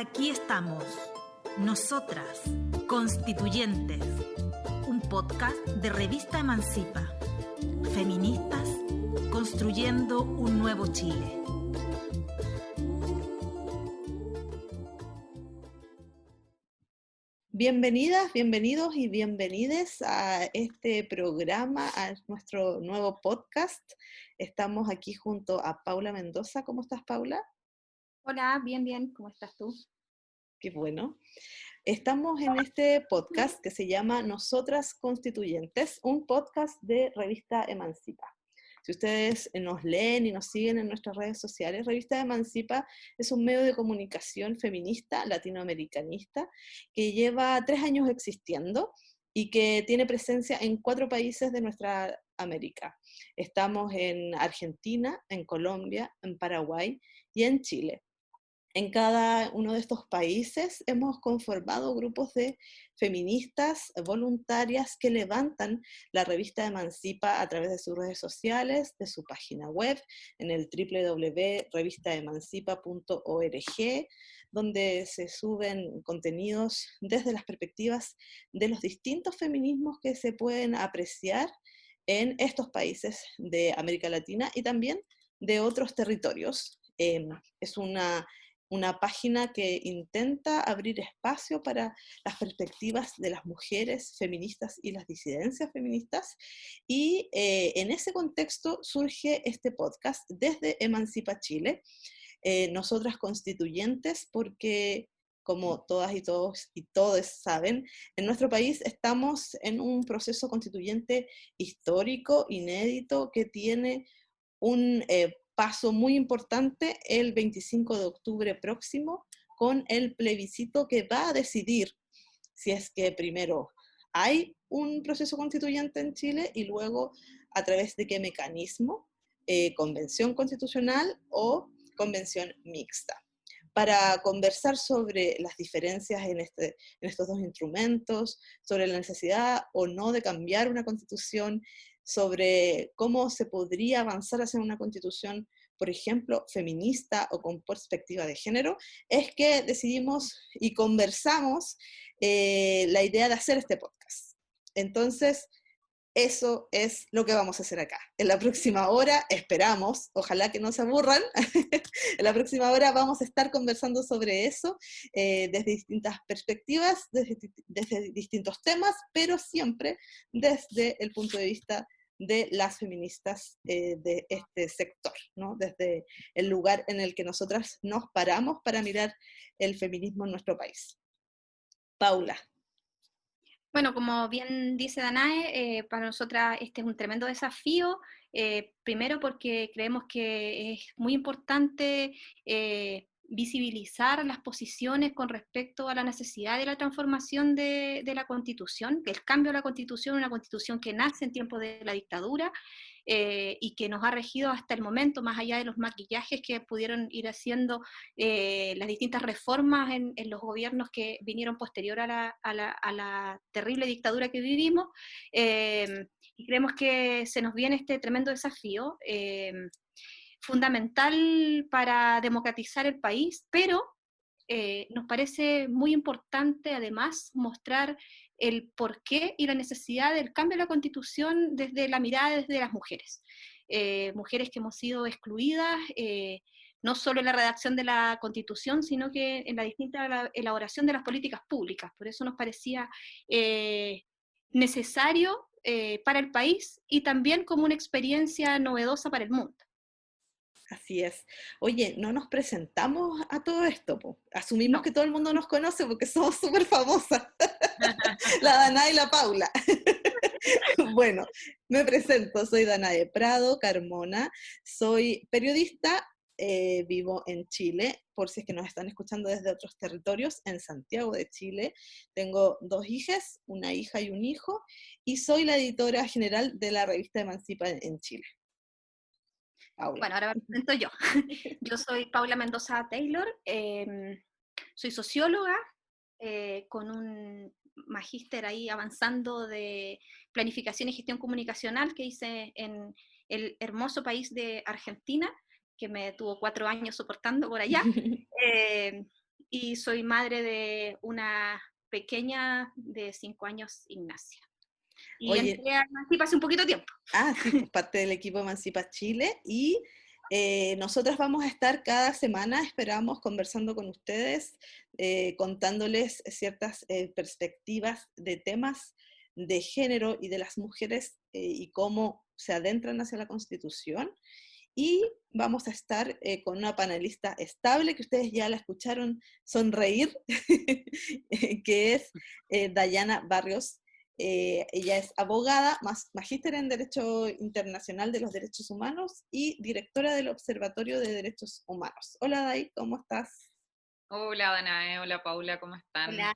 Aquí estamos, nosotras, constituyentes, un podcast de Revista Emancipa, feministas construyendo un nuevo Chile. Bienvenidas, bienvenidos y bienvenides a este programa, a nuestro nuevo podcast. Estamos aquí junto a Paula Mendoza. ¿Cómo estás, Paula? Hola, bien, ¿cómo estás tú? Qué bueno. Estamos en este podcast que se llama Nosotras Constituyentes, un podcast de Revista Emancipa. Si ustedes nos leen y nos siguen en nuestras redes sociales, Revista Emancipa es un medio de comunicación feminista latinoamericanista que lleva 3 años existiendo y que tiene presencia en 4 países de nuestra América. Estamos en Argentina, en Colombia, en Paraguay y en Chile. En cada uno de estos países hemos conformado grupos de feministas voluntarias que levantan la revista Emancipa a través de sus redes sociales, de su página web, en el www.revistaemancipa.org, donde se suben contenidos desde las perspectivas de los distintos feminismos que se pueden apreciar en estos países de América Latina y también de otros territorios. Es una página que intenta abrir espacio para las perspectivas de las mujeres feministas y las disidencias feministas, y en ese contexto surge este podcast desde Emancipa Chile, Nosotras Constituyentes, porque como todas y todos y todes saben, en nuestro país estamos en un proceso constituyente histórico, inédito, que tiene un paso muy importante el 25 de octubre próximo, con el plebiscito que va a decidir si es que primero hay un proceso constituyente en Chile y luego a través de qué mecanismo, convención constitucional o convención mixta. Para conversar sobre las diferencias en estos dos instrumentos, sobre la necesidad o no de cambiar una constitución, sobre cómo se podría avanzar hacia una constitución, por ejemplo, feminista o con perspectiva de género, es que decidimos y conversamos la idea de hacer este podcast. Entonces, eso es lo que vamos a hacer acá. En la próxima hora, esperamos, ojalá que no se aburran, en la próxima hora vamos a estar conversando sobre eso, desde distintas perspectivas, desde distintos temas, pero siempre desde el punto de vista de las feministas de este sector, ¿no? Desde el lugar en el que nosotras nos paramos para mirar el feminismo en nuestro país. Paula. Bueno, como bien dice Danae, para nosotras este es un tremendo desafío, primero porque creemos que es muy importante visibilizar las posiciones con respecto a la necesidad de la transformación de la Constitución, el cambio de la Constitución, una Constitución que nace en tiempos de la dictadura, y que nos ha regido hasta el momento, más allá de los maquillajes que pudieron ir haciendo las distintas reformas en los gobiernos que vinieron posterior a la terrible dictadura que vivimos, y creemos que se nos viene este tremendo desafío, fundamental para democratizar el país, pero nos parece muy importante además mostrar el porqué y la necesidad del cambio de la Constitución desde la mirada desde las mujeres. Mujeres que hemos sido excluidas, no solo en la redacción de la Constitución, sino que en la distinta elaboración de las políticas públicas. Por eso nos parecía necesario para el país y también como una experiencia novedosa para el mundo. Así es. Oye, no nos presentamos a todo esto, po. Asumimos que todo el mundo nos conoce porque somos súper famosas, la Danae y la Paula. Bueno, me presento, soy Danae Prado Carmona, soy periodista, vivo en Chile, por si es que nos están escuchando desde otros territorios, en Santiago de Chile. Tengo 2 hijas, una hija y un hijo, y soy la editora general de la revista Emancipa en Chile. Paula. Bueno, ahora me presento yo. Yo soy Paula Mendoza Taylor, soy socióloga, con un magíster ahí avanzando de planificación y gestión comunicacional que hice en el hermoso país de Argentina, que me tuvo 4 años soportando por allá. y soy madre de una pequeña de 5 años, Ignacia. Y Oye, entré a Emancipa hace un poquito de tiempo. sí, pues parte del equipo Emancipa Chile y nosotras vamos a estar cada semana, esperamos, conversando con ustedes, contándoles ciertas perspectivas de temas de género y de las mujeres y cómo se adentran hacia la Constitución. Y vamos a estar con una panelista estable, que ustedes ya la escucharon sonreír, que es Dayana Barrios. Ella es abogada, magíster en Derecho Internacional de los Derechos Humanos y directora del Observatorio de Derechos Humanos. Hola Day, ¿cómo estás? Hola Danae, hola Paula, ¿cómo están? Hola.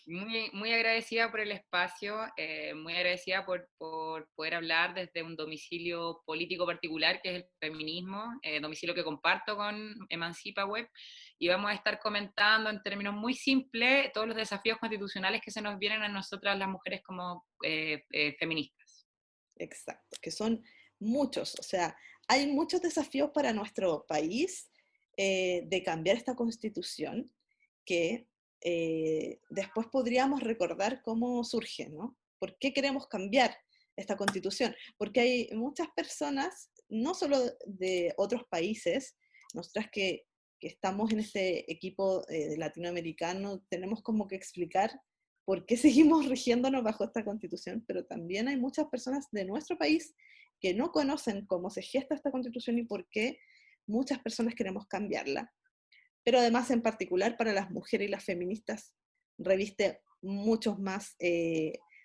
Muy agradecida por el espacio, muy agradecida por poder hablar desde un domicilio político particular, que es el feminismo, domicilio que comparto con Emancipa Web, y vamos a estar comentando en términos muy simples todos los desafíos constitucionales que se nos vienen a nosotras las mujeres como feministas. Exacto, que son muchos, o sea, hay muchos desafíos para nuestro país de cambiar esta constitución que después podríamos recordar cómo surge, ¿no? ¿Por qué queremos cambiar esta constitución? Porque hay muchas personas, no solo de otros países, nosotras que estamos en este equipo latinoamericano, tenemos como que explicar por qué seguimos rigiéndonos bajo esta constitución, pero también hay muchas personas de nuestro país que no conocen cómo se gesta esta constitución y por qué muchas personas queremos cambiarla. Pero además, en particular, para las mujeres y las feministas, reviste muchos más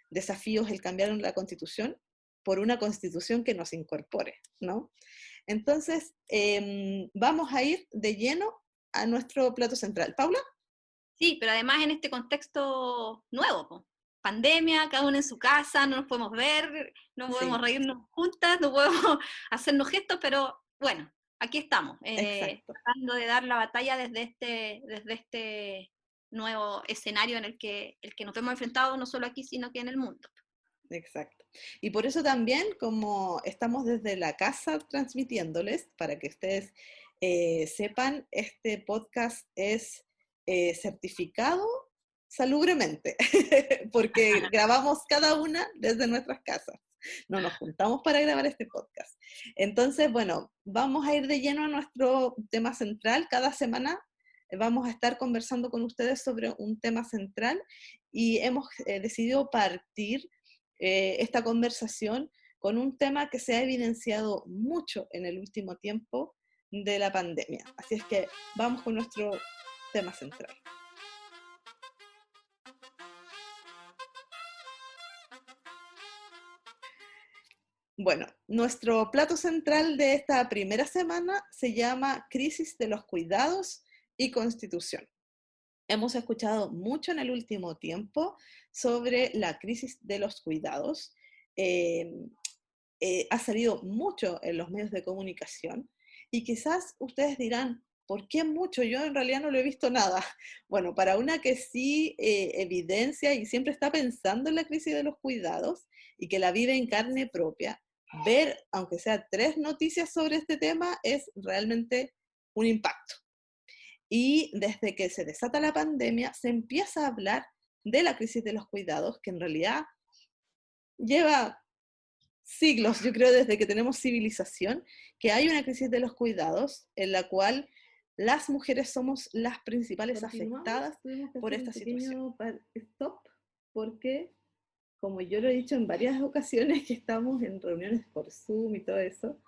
desafíos el cambiar la constitución por una constitución que nos incorpore, ¿no? Entonces, vamos a ir de lleno a nuestro plato central. ¿Paula? Sí, pero además en este contexto nuevo, po. Pandemia, cada uno en su casa, no nos podemos ver, no podemos reírnos juntas, no podemos hacernos gestos, pero bueno, aquí estamos, tratando de dar la batalla desde este nuevo escenario en el que nos hemos enfrentado no solo aquí, sino que en el mundo. Exacto. Y por eso también, como estamos desde la casa transmitiéndoles, para que ustedes sepan, este podcast es certificado salubremente, porque grabamos cada una desde nuestras casas. No nos juntamos para grabar este podcast. Entonces, bueno, vamos a ir de lleno a nuestro tema central. Cada semana vamos a estar conversando con ustedes sobre un tema central y hemos decidido partir esta conversación con un tema que se ha evidenciado mucho en el último tiempo de la pandemia. Así es que vamos con nuestro tema central. Bueno, nuestro plato central de esta primera semana se llama Crisis de los Cuidados y Constitución. Hemos escuchado mucho en el último tiempo sobre la crisis de los cuidados. Ha salido mucho en los medios de comunicación y quizás ustedes dirán, ¿por qué mucho? Yo en realidad no lo he visto nada. Bueno, para una que sí evidencia y siempre está pensando en la crisis de los cuidados y que la vive en carne propia, ver, aunque sea 3 noticias sobre este tema, es realmente un impacto. Y desde que se desata la pandemia, se empieza a hablar de la crisis de los cuidados, que en realidad lleva siglos, yo creo, desde que tenemos civilización, que hay una crisis de los cuidados en la cual las mujeres somos las principales afectadas por esta situación. Stop, porque, como yo lo he dicho en varias ocasiones que estamos en reuniones por Zoom y todo eso,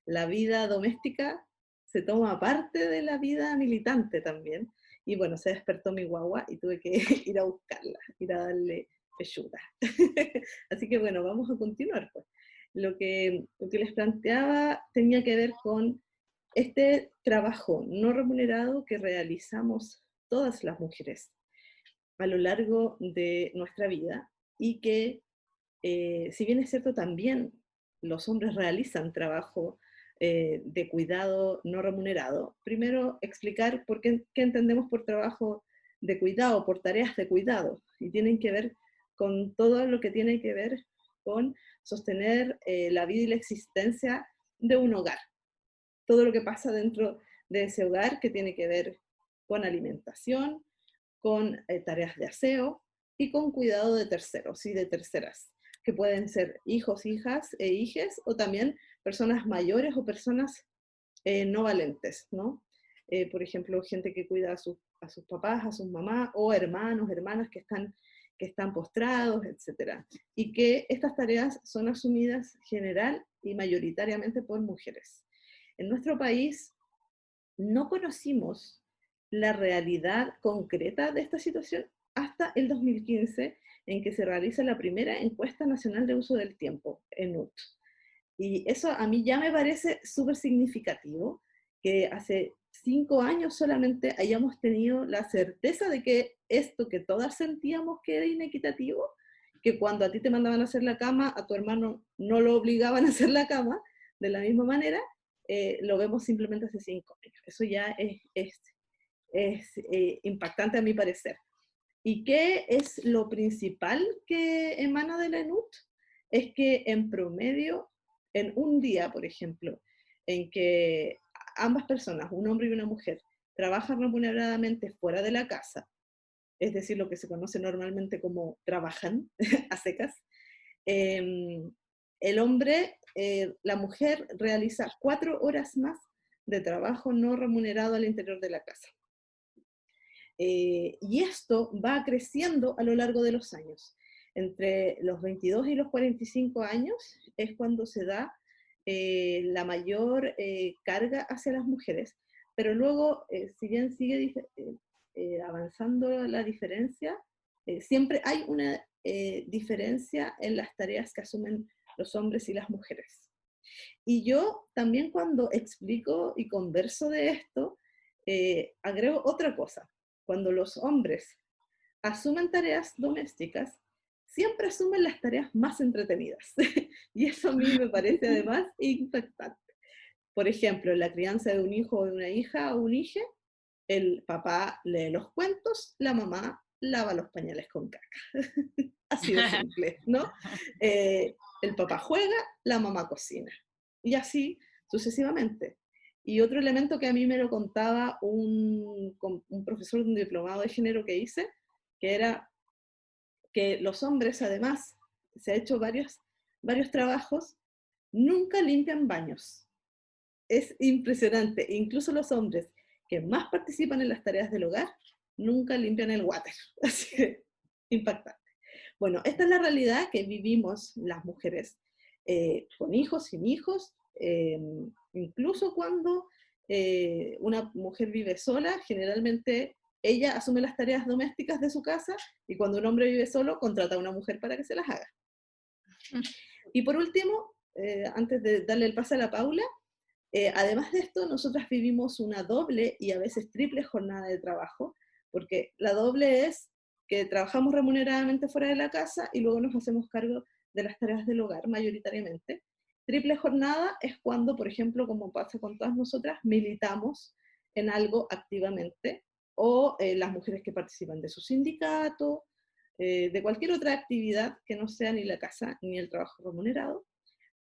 la vida doméstica se toma parte de la vida militante también. Y bueno, se despertó mi guagua y tuve que ir a buscarla, ir a darle pechuga. Así que bueno, vamos a continuar pues. Lo que les planteaba tenía que ver con este trabajo no remunerado que realizamos todas las mujeres a lo largo de nuestra vida y que, si bien es cierto, también los hombres realizan trabajo de cuidado no remunerado, primero explicar qué entendemos por trabajo de cuidado, por tareas de cuidado, y tienen que ver con todo lo que tiene que ver con sostener la vida y la existencia de un hogar. Todo lo que pasa dentro de ese hogar que tiene que ver con alimentación, con tareas de aseo y con cuidado de terceros y de terceras, que pueden ser hijos, hijas e hijes, o también personas mayores o personas no valentes, ¿no? Por ejemplo, gente que cuida a sus papás, a sus mamás, o hermanos, hermanas que están postrados, etc. Y que estas tareas son asumidas general y mayoritariamente por mujeres. En nuestro país no conocimos la realidad concreta de esta situación hasta el 2015, en que se realiza la primera encuesta nacional de uso del tiempo, ENUT. Y eso a mí ya me parece súper significativo, que hace 5 años solamente hayamos tenido la certeza de que esto que todas sentíamos que era inequitativo, que cuando a ti te mandaban a hacer la cama, a tu hermano no lo obligaban a hacer la cama de la misma manera, lo vemos simplemente hace 5 años. Eso ya es impactante a mi parecer. ¿Y qué es lo principal que emana de la ENUT? Es que en promedio, en un día, por ejemplo, en que ambas personas, un hombre y una mujer, trabajan remuneradamente fuera de la casa, es decir, lo que se conoce normalmente como trabajan a secas, el hombre, la mujer realiza 4 horas más de trabajo no remunerado al interior de la casa. Y esto va creciendo a lo largo de los años. Entre los 22 y los 45 años es cuando se da la mayor carga hacia las mujeres, pero luego, si bien sigue avanzando la diferencia, siempre hay una diferencia en las tareas que asumen los hombres y las mujeres. Y yo también cuando explico y converso de esto, agrego otra cosa. Cuando los hombres asumen tareas domésticas, siempre asumen las tareas más entretenidas. Y eso a mí me parece además impactante. Por ejemplo, en la crianza de un hijo o de una hija o un hije, el papá lee los cuentos, la mamá lava los pañales con caca. Así de simple, ¿no? El papá juega, la mamá cocina. Y así sucesivamente. Y otro elemento que a mí me lo contaba un profesor de un diplomado de género que hice, que era que los hombres, además, se ha hecho varios trabajos, nunca limpian baños. Es impresionante. Incluso los hombres que más participan en las tareas del hogar, nunca limpian el water. Así que, impactante. Bueno, esta es la realidad que vivimos las mujeres, con hijos, sin hijos, incluso cuando una mujer vive sola, generalmente ella asume las tareas domésticas de su casa, y cuando un hombre vive solo, contrata a una mujer para que se las haga. Y por último, antes de darle el pase a la Paula, además de esto, nosotras vivimos una doble y a veces triple jornada de trabajo, porque la doble es que trabajamos remuneradamente fuera de la casa y luego nos hacemos cargo de las tareas del hogar mayoritariamente. Triple jornada es cuando, por ejemplo, como pasa con todas nosotras, militamos en algo activamente, o las mujeres que participan de su sindicato, de cualquier otra actividad que no sea ni la casa ni el trabajo remunerado.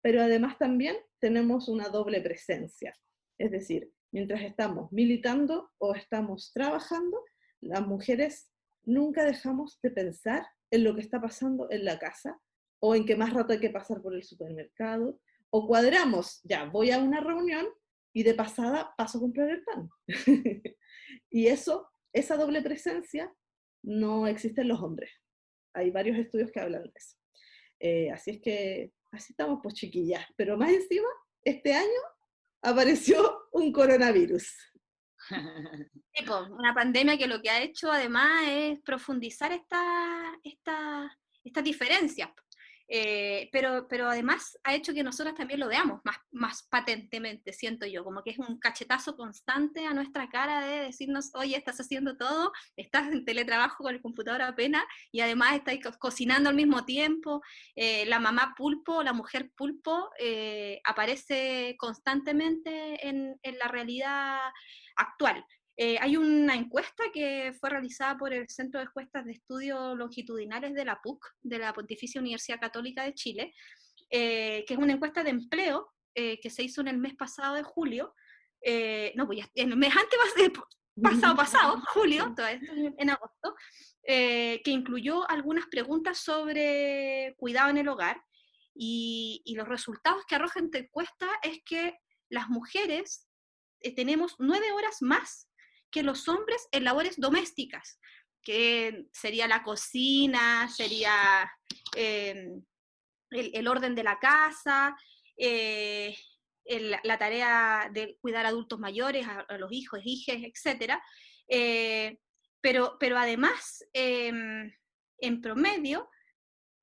Pero además también tenemos una doble presencia, es decir, mientras estamos militando o estamos trabajando, las mujeres nunca dejamos de pensar en lo que está pasando en la casa, o en qué más rato hay que pasar por el supermercado, o cuadramos, ya voy a una reunión y de pasada paso a comprar el pan. Y esa doble presencia no existe en los hombres. Hay varios estudios que hablan de eso. Así es que así estamos, pues chiquillas. Pero más encima, este año apareció un coronavirus. Sí, pues, una pandemia que lo que ha hecho además es profundizar estas diferencias. Pero además ha hecho que nosotros también lo veamos más patentemente, siento yo, como que es un cachetazo constante a nuestra cara de decirnos, oye, estás haciendo todo, estás en teletrabajo con el computador apenas, y además estás cocinando al mismo tiempo. La mamá pulpo, la mujer pulpo, aparece constantemente en la realidad actual. Hay una encuesta que fue realizada por el Centro de Encuestas de Estudios Longitudinales de la PUC, de la Pontificia Universidad Católica de Chile, que es una encuesta de empleo que se hizo en el mes pasado de julio. No, pues ya, en el mes antes pasado, julio, todo esto en agosto, que incluyó algunas preguntas sobre cuidado en el hogar, y los resultados que arroja esta encuesta es que las mujeres tenemos 9 horas más que los hombres en labores domésticas, que sería la cocina, sería el orden de la casa, la tarea de cuidar a adultos mayores, a los hijos, hijas, etc. Pero además, en promedio,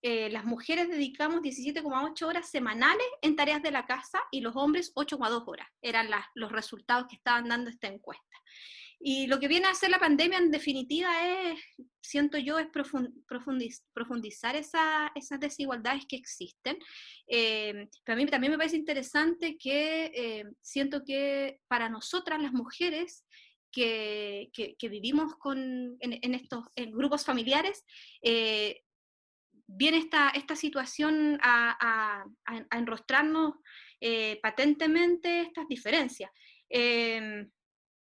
las mujeres dedicamos 17,8 horas semanales en tareas de la casa y los hombres 8,2 horas. Eran los resultados que estaban dando esta encuesta. Y lo que viene a hacer la pandemia, en definitiva, siento yo, es profundizar esas desigualdades que existen. Pero a mí también me parece interesante que siento que para nosotras las mujeres que vivimos en estos grupos familiares, viene esta situación a enrostrarnos patentemente estas diferencias.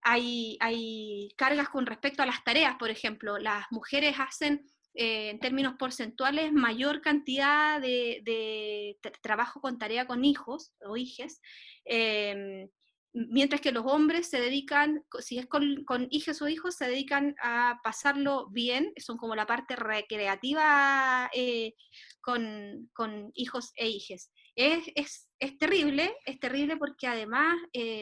Hay cargas con respecto a las tareas, por ejemplo, las mujeres hacen en términos porcentuales mayor cantidad de trabajo con tarea con hijos o hijes, mientras que los hombres se dedican, si es con hijas o hijos, se dedican a pasarlo bien, son como la parte recreativa con hijos e hijes. Es terrible porque además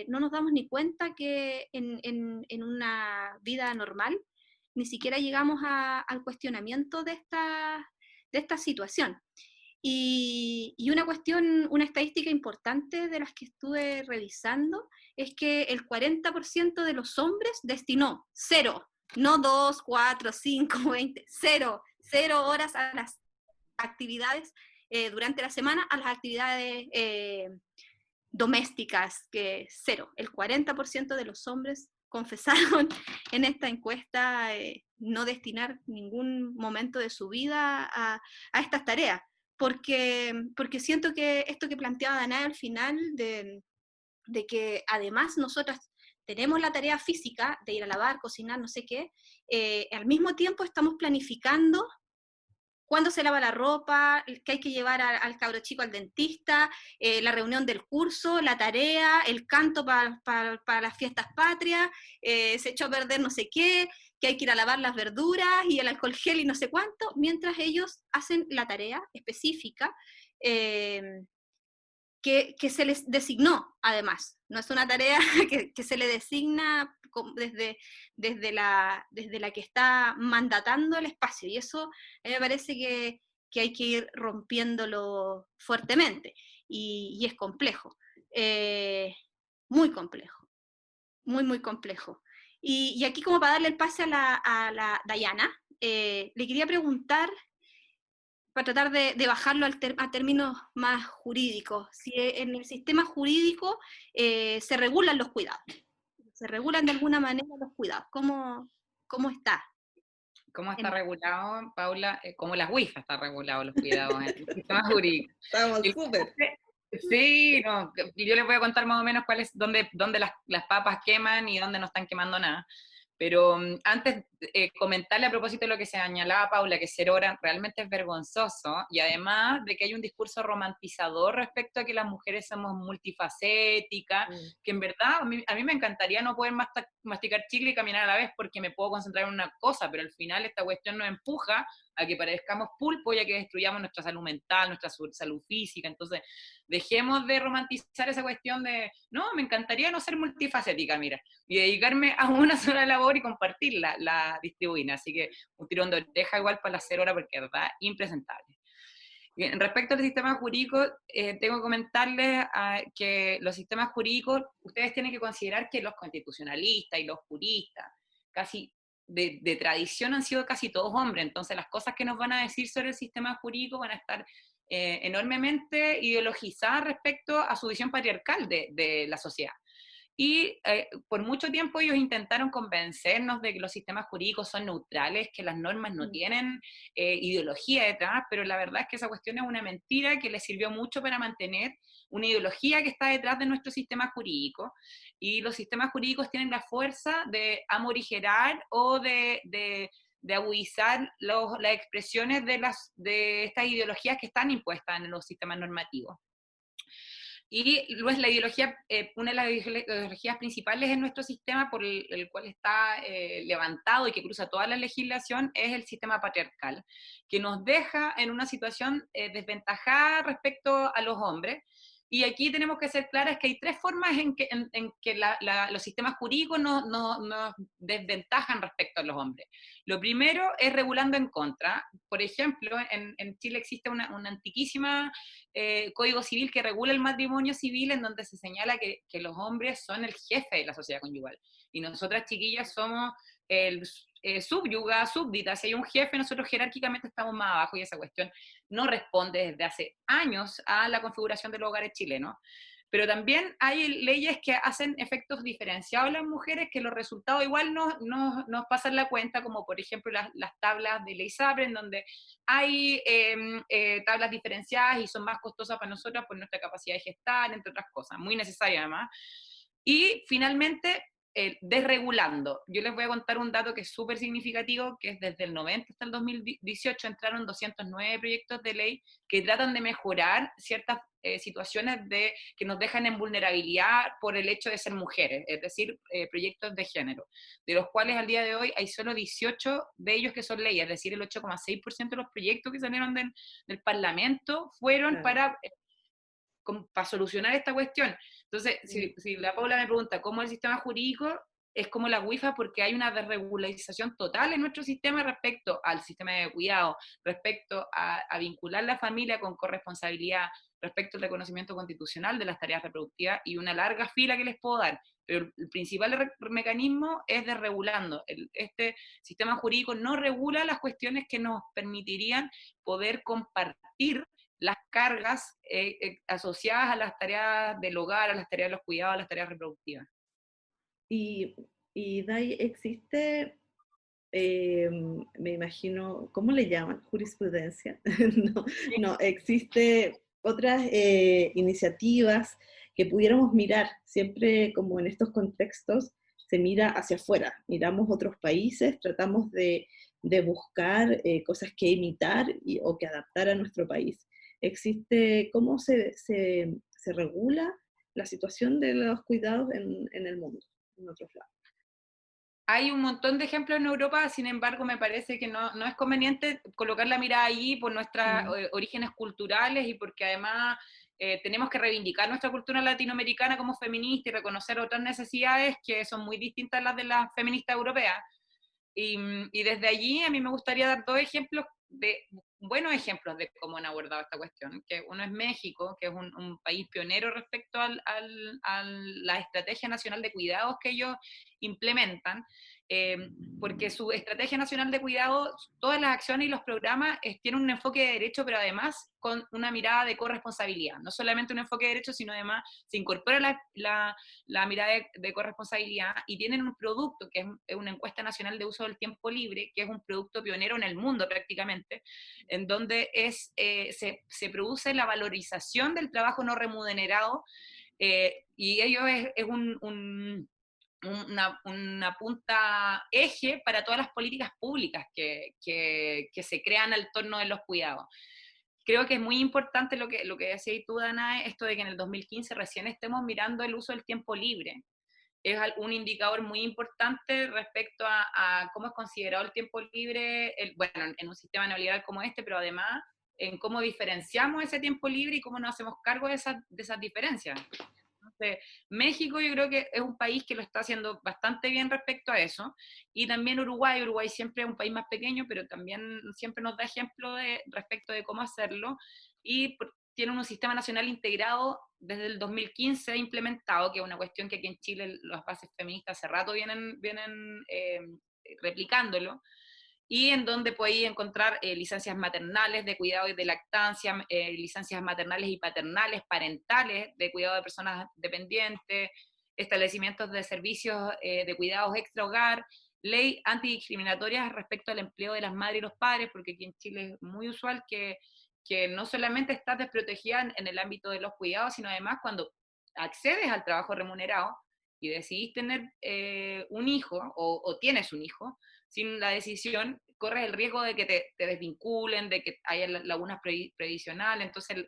no nos damos ni cuenta que en una vida normal ni siquiera llegamos al cuestionamiento de esta situación. Y una estadística importante de las que estuve revisando es que el 40% de los hombres destinó 0, no 2, 4, 5, 20, 0 horas a las actividades durante la semana, a las actividades domésticas, que 0. El 40% de los hombres confesaron en esta encuesta no destinar ningún momento de su vida a estas tareas. Porque siento que esto que planteaba Danae al final, de que además nosotras tenemos la tarea física de ir a lavar, cocinar, no sé qué, al mismo tiempo estamos planificando cuándo se lava la ropa, que hay que llevar al cabro chico al dentista, la reunión del curso, la tarea, el canto para las fiestas patrias, se echó a perder no sé qué, que hay que ir a lavar las verduras y el alcohol gel y no sé cuánto, mientras ellos hacen la tarea específica que se les designó, además. No es una tarea que se le designa desde la que está mandatando el espacio, y eso a mí me parece que hay que ir rompiéndolo fuertemente, y es complejo, muy complejo, muy complejo. Y aquí, como para darle el pase a la Dayana, le quería preguntar, para tratar de bajarlo a términos más jurídicos, si en el sistema jurídico se regulan los cuidados, se regulan de alguna manera los cuidados, ¿cómo está? ¿Cómo está regulado, Paula? Como las Wi-Fi está regulado los cuidados en el sistema jurídico. Estamos súper. Sí, no, yo les voy a contar más o menos dónde las papas queman y dónde no están quemando nada. Pero antes, comentarle a propósito de lo que se señalaba Paula, que 0 horas realmente es vergonzoso, y además de que hay un discurso romantizador respecto a que las mujeres somos multifacéticas, que en verdad a mí me encantaría no poder masticar chicle y caminar a la vez porque me puedo concentrar en una cosa, pero al final esta cuestión nos empuja a que parezcamos pulpo y a que destruyamos nuestra salud mental, nuestra salud física. Entonces, dejemos de romantizar esa cuestión de, no, me encantaría no ser multifacética, mira, y dedicarme a una sola labor y compartirla, la distribuina. Así que un tirón de oreja igual para las 0 horas, porque es verdad, impresentable. Bien, respecto al sistema jurídico, tengo que comentarles que los sistemas jurídicos, ustedes tienen que considerar que los constitucionalistas y los juristas, casi de tradición, han sido casi todos hombres. Entonces las cosas que nos van a decir sobre el sistema jurídico van a estar enormemente ideologizadas respecto a su visión patriarcal de la sociedad. Y por mucho tiempo ellos intentaron convencernos de que los sistemas jurídicos son neutrales, que las normas no tienen ideología detrás, pero la verdad es que esa cuestión es una mentira que les sirvió mucho para mantener una ideología que está detrás de nuestro sistema jurídico. Y los sistemas jurídicos tienen la fuerza de amorigerar o de agudizar las expresiones de estas ideologías que están impuestas en los sistemas normativos. Y luego la ideología, una de las ideologías principales en nuestro sistema, por el cual está levantado y que cruza toda la legislación, es el sistema patriarcal, que nos deja en una situación desventajada respecto a los hombres. Y aquí tenemos que ser claras que hay tres formas en que los sistemas jurídicos nos desventajan respecto a los hombres. Lo primero es regulando en contra. Por ejemplo, en Chile existe una antiquísima Código Civil que regula el matrimonio civil, en donde se señala que los hombres son el jefe de la sociedad conyugal. Y nosotras, chiquillas, somos el subyugadas, súbditas. Si hay un jefe, nosotros jerárquicamente estamos más abajo, y esa cuestión no responde desde hace años a la configuración de los hogares chilenos. Pero también hay leyes que hacen efectos diferenciados en las mujeres, que los resultados igual nos pasan la cuenta, como por ejemplo las tablas de ley SAPRE, en donde hay tablas diferenciadas y son más costosas para nosotras por nuestra capacidad de gestar, entre otras cosas, muy necesaria además. Y finalmente, desregulando. Yo les voy a contar un dato que es súper significativo, que es desde el 90 hasta el 2018 entraron 209 proyectos de ley que tratan de mejorar ciertas situaciones que nos dejan en vulnerabilidad por el hecho de ser mujeres, es decir, proyectos de género, de los cuales al día de hoy hay solo 18 de ellos que son leyes, es decir, el 8,6% de los proyectos que salieron del Parlamento fueron para solucionar esta cuestión. Entonces, si la Paula me pregunta cómo es el sistema jurídico, es como la WIFA, porque hay una desregularización total en nuestro sistema respecto al sistema de cuidado, respecto a vincular la familia con corresponsabilidad, respecto al reconocimiento constitucional de las tareas reproductivas, y una larga fila que les puedo dar. Pero el principal mecanismo es desregulando. Este sistema jurídico no regula las cuestiones que nos permitirían poder compartir las cargas asociadas a las tareas del hogar, a las tareas de los cuidados, a las tareas reproductivas. Y Day, existe, me imagino, ¿cómo le llaman? Jurisprudencia. No, existe otras iniciativas que pudiéramos mirar, siempre como en estos contextos se mira hacia afuera, miramos otros países, tratamos de buscar cosas que imitar o que adaptar a nuestro país. Existe, ¿cómo se regula la situación de los cuidados en el mundo, en otros lados? Hay un montón de ejemplos en Europa, sin embargo me parece que no es conveniente colocar la mirada allí por nuestros orígenes culturales, y porque además tenemos que reivindicar nuestra cultura latinoamericana como feminista y reconocer otras necesidades que son muy distintas a las de las feministas europeas. Y desde allí a mí me gustaría dar buenos ejemplos de cómo han abordado esta cuestión, que uno es México, que es un país pionero respecto a la Estrategia Nacional de Cuidados que ellos implementan, porque su Estrategia Nacional de Cuidados, todas las acciones y los programas tienen un enfoque de derecho, pero además con una mirada de corresponsabilidad, no solamente un enfoque de derecho, sino además se incorpora la mirada de corresponsabilidad, y tienen un producto que es una encuesta nacional de uso del tiempo libre, que es un producto pionero en el mundo prácticamente, en donde se produce la valorización del trabajo no remunerado, y ello es una punta eje para todas las políticas públicas que se crean al torno de los cuidados. Creo que es muy importante lo que decías tú, Danae, esto de que en el 2015 recién estemos mirando el uso del tiempo libre. Es un indicador muy importante respecto a cómo es considerado el tiempo libre, bueno, en un sistema neoliberal como este, pero además en cómo diferenciamos ese tiempo libre y cómo nos hacemos cargo de esas diferencias. Entonces, México yo creo que es un país que lo está haciendo bastante bien respecto a eso, y también Uruguay siempre es un país más pequeño, pero también siempre nos da ejemplo respecto de cómo hacerlo, y tienen un sistema nacional integrado desde el 2015 implementado, que es una cuestión que aquí en Chile las bases feministas hace rato vienen replicándolo, y en donde podéis encontrar licencias maternales de cuidado y de lactancia, licencias maternales y paternales, parentales de cuidado de personas dependientes, establecimientos de servicios de cuidados extra hogar, ley antidiscriminatoria respecto al empleo de las madres y los padres, porque aquí en Chile es muy usual que no solamente estás desprotegida en el ámbito de los cuidados, sino además cuando accedes al trabajo remunerado y decidís tener un hijo o tienes un hijo, sin la decisión, corres el riesgo de que te desvinculen, de que haya lagunas previsionales. Entonces,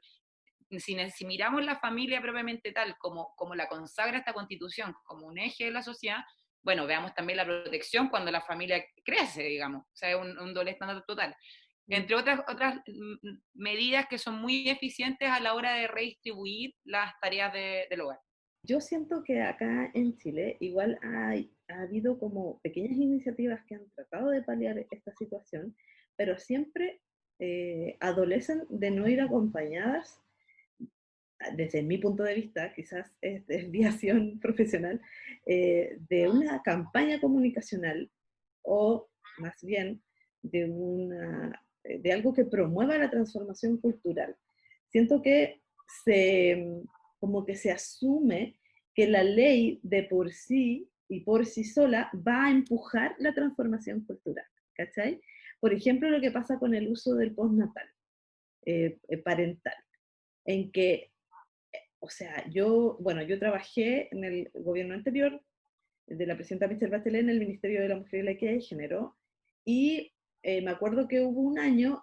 si miramos la familia propiamente tal, como la consagra esta Constitución, como un eje de la sociedad, bueno, veamos también la protección cuando la familia crece, digamos, o sea, es un doble estándar total. Entre otras medidas que son muy eficientes a la hora de redistribuir las tareas del hogar. Yo siento que acá en Chile igual ha habido como pequeñas iniciativas que han tratado de paliar esta situación, pero siempre adolecen de no ir acompañadas, desde mi punto de vista, quizás es desviación profesional, de una campaña comunicacional o más bien de algo que promueva la transformación cultural. Siento que como que se asume que la ley de por sí y por sí sola va a empujar la transformación cultural, ¿cachai? Por ejemplo, lo que pasa con el uso del postnatal parental, en que, o sea, yo trabajé en el gobierno anterior de la presidenta Michelle Bachelet en el Ministerio de la Mujer y la Equidad de Género, y me acuerdo que hubo un año,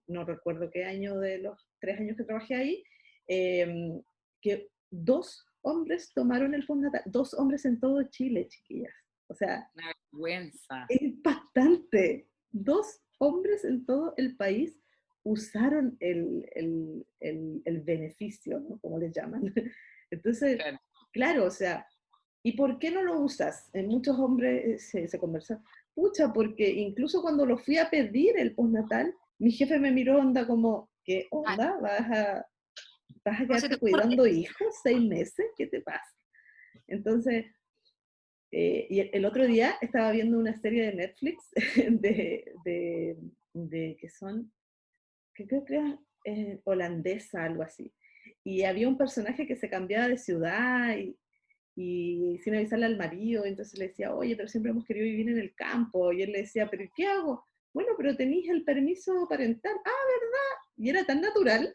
no recuerdo qué año de los 3 años que trabajé ahí, que 2 hombres tomaron el postnatal, 2 hombres en todo Chile, chiquillas. O sea, una vergüenza. Es impactante. 2 hombres en todo el país usaron el beneficio, ¿no? Como les llaman. Entonces, claro, o sea, ¿y por qué no lo usas? En muchos hombres se conversa, pucha, porque incluso cuando lo fui a pedir el postnatal, mi jefe me miró onda como, ¿qué onda? ¿Vas a quedarte cuidando hijos 6 meses? ¿Qué te pasa? Entonces, y el otro día estaba viendo una serie de Netflix que son, que creo que era holandesa, algo así. Y había un personaje que se cambiaba de ciudad y sin avisarle al marido, entonces le decía, oye, pero siempre hemos querido vivir en el campo. Y él le decía, pero ¿qué hago? Bueno, pero tenéis el permiso parental. Ah, ¿verdad? Y era tan natural.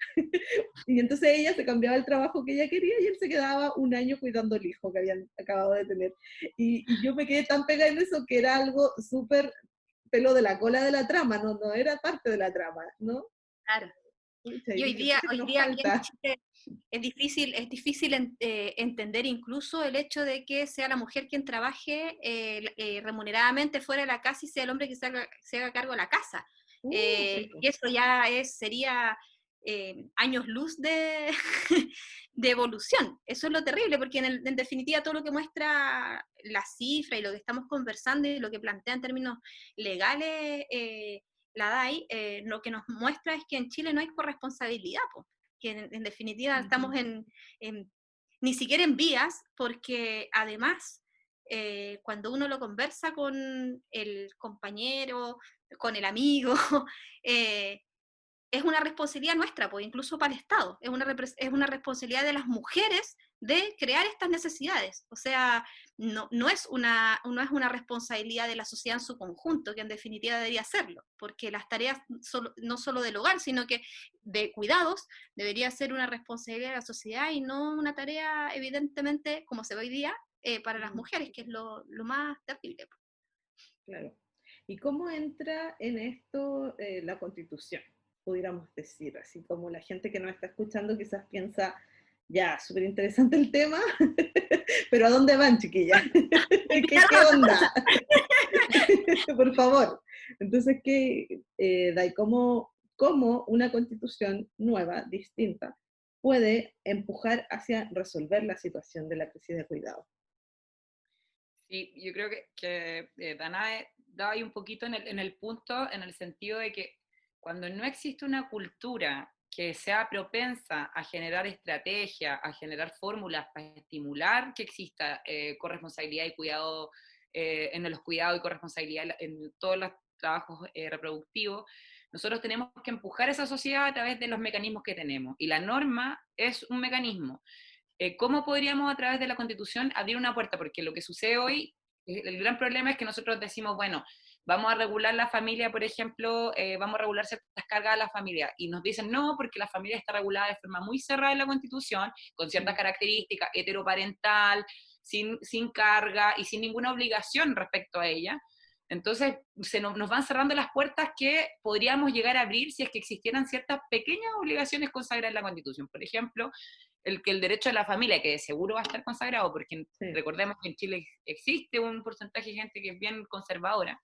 Y entonces ella se cambiaba el trabajo que ella quería y él se quedaba un año cuidando al hijo que habían acabado de tener. Y yo me quedé tan pegada en eso que era algo súper pelo de la cola de la trama, no era parte de la trama, ¿no? Claro. Pucha, Y hoy dije, día aquí en Chile es difícil entender incluso el hecho de que sea la mujer quien trabaje remuneradamente fuera de la casa y sea el hombre que se haga cargo de la casa. sí. Y eso ya sería años luz de, de evolución. Eso es lo terrible, porque en definitiva todo lo que muestra la cifra y lo que estamos conversando y lo que plantea en términos legales la DAI, lo que nos muestra es que en Chile no hay corresponsabilidad, que en definitiva estamos ni siquiera en vías, porque además cuando uno lo conversa con el compañero, con el amigo, es una responsabilidad nuestra, pues incluso para el Estado, es una responsabilidad de las mujeres de crear estas necesidades. O sea, no es una responsabilidad de la sociedad en su conjunto, que en definitiva debería hacerlo, porque las tareas no solo del hogar, sino que de cuidados, debería ser una responsabilidad de la sociedad y no una tarea, evidentemente, como se ve hoy día, para las mujeres, que es lo más terrible. Claro. ¿Y cómo entra en esto la Constitución? Pudiéramos decir, así como la gente que nos está escuchando quizás piensa, ya, súper interesante el tema, pero ¿a dónde van, chiquillas? ¿Qué onda? Por favor. Entonces, Dai, ¿cómo una constitución nueva, distinta, puede empujar hacia resolver la situación de la crisis de cuidado? Sí, yo creo que Danae da ahí un poquito en el punto, en el sentido de que cuando no existe una cultura que sea propensa a generar estrategias, a generar fórmulas para estimular que exista corresponsabilidad y cuidado en los cuidados y corresponsabilidad en todos los trabajos reproductivos, nosotros tenemos que empujar esa sociedad a través de los mecanismos que tenemos. Y la norma es un mecanismo. ¿cómo podríamos a través de la Constitución abrir una puerta? Porque lo que sucede hoy, el gran problema es que nosotros decimos, bueno, vamos a regular la familia, por ejemplo, vamos a regular ciertas cargas a la familia, y nos dicen no, porque la familia está regulada de forma muy cerrada en la Constitución, con ciertas características, heteroparental, sin carga y sin ninguna obligación respecto a ella. Entonces, nos van cerrando las puertas que podríamos llegar a abrir si es que existieran ciertas pequeñas obligaciones consagradas en la Constitución. Por ejemplo, el derecho a la familia, que de seguro va a estar consagrado, porque recordemos que en Chile existe un porcentaje de gente que es bien conservadora.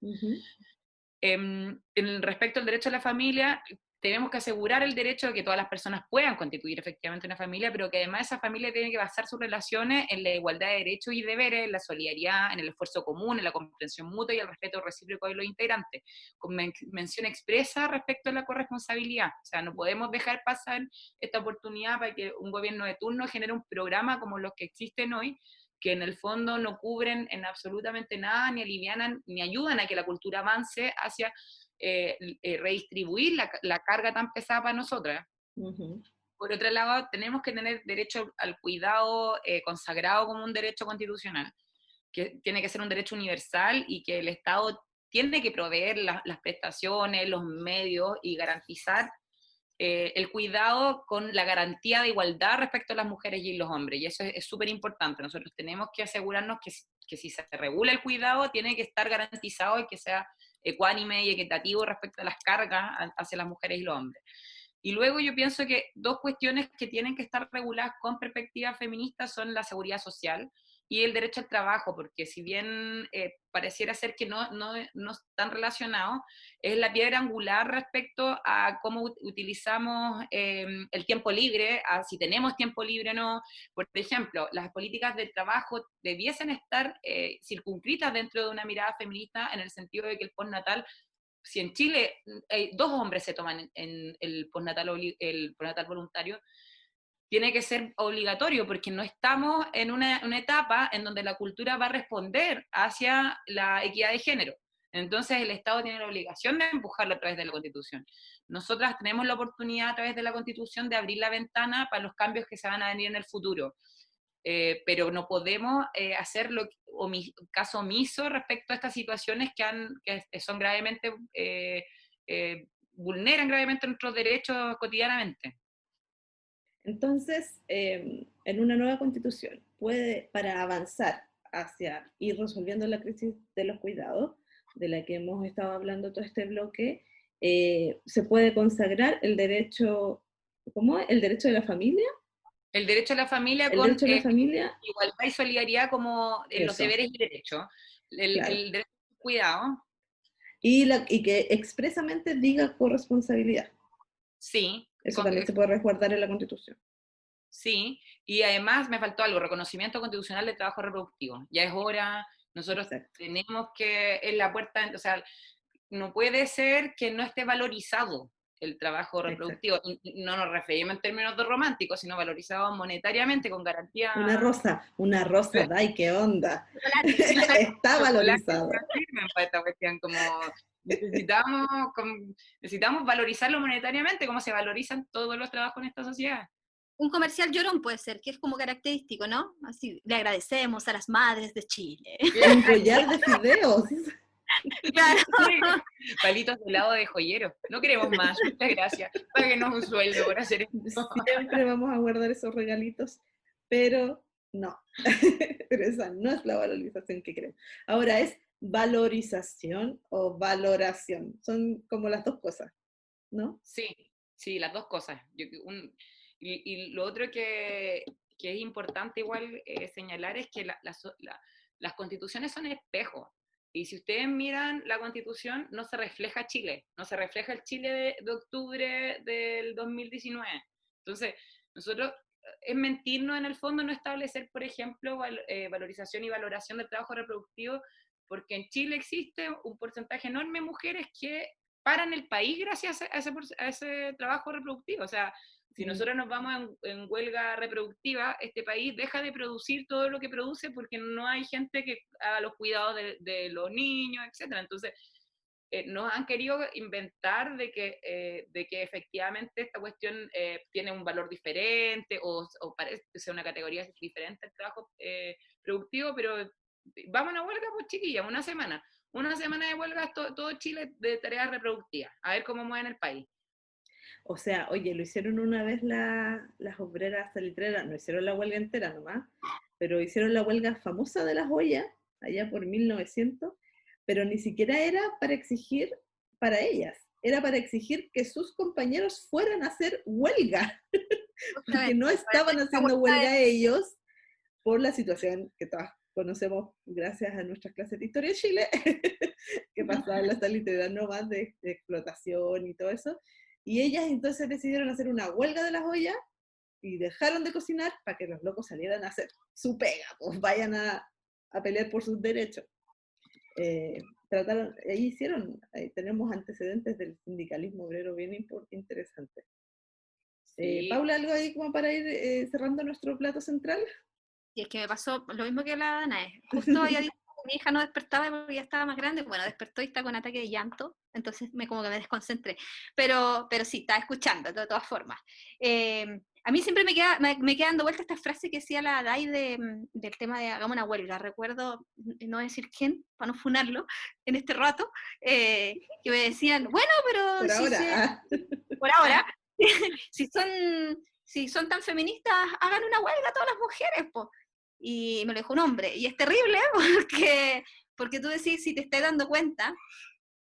Respecto al derecho a la familia, tenemos que asegurar el derecho de que todas las personas puedan constituir efectivamente una familia, pero que además esa familia tiene que basar sus relaciones en la igualdad de derechos y deberes, en la solidaridad, en el esfuerzo común, en la comprensión mutua y el respeto recíproco de los integrantes, con mención expresa respecto a la corresponsabilidad. O sea, no podemos dejar pasar esta oportunidad para que un gobierno de turno genere un programa como los que existen hoy, que en el fondo no cubren en absolutamente nada, ni alivianan, ni ayudan a que la cultura avance hacia redistribuir la carga tan pesada para nosotras. Por otro lado, tenemos que tener derecho al cuidado consagrado como un derecho constitucional, que tiene que ser un derecho universal y que el Estado tiene que proveer las prestaciones, los medios y garantizar el cuidado con la garantía de igualdad respecto a las mujeres y los hombres, y eso es súper importante. Nosotros tenemos que asegurarnos que si se regula el cuidado, tiene que estar garantizado y que sea ecuánime y equitativo respecto a las cargas hacia las mujeres y los hombres. Y luego yo pienso que dos cuestiones que tienen que estar reguladas con perspectiva feminista son la seguridad social y el derecho al trabajo, porque si bien pareciera ser que no están relacionados, es la piedra angular respecto a cómo utilizamos el tiempo libre, a si tenemos tiempo libre o no. Por ejemplo, las políticas de trabajo debiesen estar circunscritas dentro de una mirada feminista, en el sentido de que el postnatal, si en Chile 2 hombres se toman en el postnatal voluntario, tiene que ser obligatorio, porque no estamos en una etapa en donde la cultura va a responder hacia la equidad de género. Entonces el Estado tiene la obligación de empujarlo a través de la Constitución. Nosotras tenemos la oportunidad a través de la Constitución de abrir la ventana para los cambios que se van a venir en el futuro. Pero no podemos hacer caso omiso respecto a estas situaciones que son gravemente, vulneran gravemente nuestros derechos cotidianamente. Entonces, en una nueva constitución, para avanzar hacia ir resolviendo la crisis de los cuidados, de la que hemos estado hablando todo este bloque, se puede consagrar el derecho, ¿cómo es? ¿El derecho de la familia? El derecho a la familia el con derecho a la familia, igualdad y solidaridad como en los deberes y derechos. Claro. El derecho al cuidado. Y que expresamente diga corresponsabilidad. Sí. Eso también se puede resguardar en la Constitución. Sí, y además me faltó algo, reconocimiento constitucional de trabajo reproductivo. Ya es hora, nosotros tenemos que, en la puerta, o sea, no puede ser que no esté valorizado el trabajo reproductivo. Y no nos referimos en términos de románticos, sino valorizado monetariamente, con garantía. Una rosa, ¡ay, qué onda! Está valorizado. Para esta cuestión, como necesitamos valorizarlo monetariamente, como se valorizan todos los trabajos en esta sociedad. Un comercial llorón puede ser, que es como característico, ¿no? Así, le agradecemos a las madres de Chile. Un collar de fideos. Claro. Palitos de helado de joyero. No queremos más, muchas gracias. Páguenos un sueldo por hacer esto. Siempre vamos a guardar esos regalitos, pero no. Pero esa no es la valorización que queremos. Ahora es valorización o valoración. Son como las dos cosas, ¿no? Sí, las dos cosas. Y lo otro que es importante igual señalar es que las constituciones son espejos. Y si ustedes miran la Constitución, no se refleja Chile, no se refleja el Chile de octubre del 2019. Entonces, nosotros, es mentirnos en el fondo no establecer, por ejemplo, valorización y valoración del trabajo reproductivo, porque en Chile existe un porcentaje enorme de mujeres que paran el país gracias a ese trabajo reproductivo. O sea, si nosotros nos vamos en huelga reproductiva, este país deja de producir todo lo que produce porque no hay gente que haga los cuidados de los niños, etc. Entonces, nos han querido inventar de que efectivamente esta cuestión tiene un valor diferente o parece que sea una categoría diferente al trabajo productivo, pero vamos a una huelga, pues chiquilla, una semana de huelga todo Chile de tareas reproductivas, a ver cómo mueven el país. O sea, oye, lo hicieron una vez las obreras salitreras, no hicieron la huelga entera nomás, pero hicieron la huelga famosa de las ollas, allá por 1900, pero ni siquiera era para exigir para ellas, era para exigir que sus compañeros fueran a hacer huelga, porque no estaban haciendo huelga ellos por la situación que todas conocemos gracias a nuestras clases de historia de Chile, que pasaba en la salitreras nomás de explotación y todo eso. Y ellas entonces decidieron hacer una huelga de las ollas y dejaron de cocinar para que los locos salieran a hacer su pega, pues vayan a pelear por sus derechos. Ahí tenemos antecedentes del sindicalismo obrero bien interesantes. Sí. Paula, ¿algo ahí como para ir cerrando nuestro plato central? Y es que me pasó lo mismo que la Danae. Justo había dicho que mi hija no despertaba porque ya estaba más grande. Bueno, despertó y está con ataque de llanto, entonces como que me desconcentré. Pero sí, estaba escuchando de todas formas. A mí siempre me queda dando vuelta esta frase que decía la Dai del tema de hagamos una huelga. Recuerdo, no decir quién, para no funarlo en este rato, que me decían, bueno, pero por ahora, por ahora, si son tan feministas, hagan una huelga todas las mujeres, po. Y me lo dijo un hombre, y es terrible porque tú decís, si te estás dando cuenta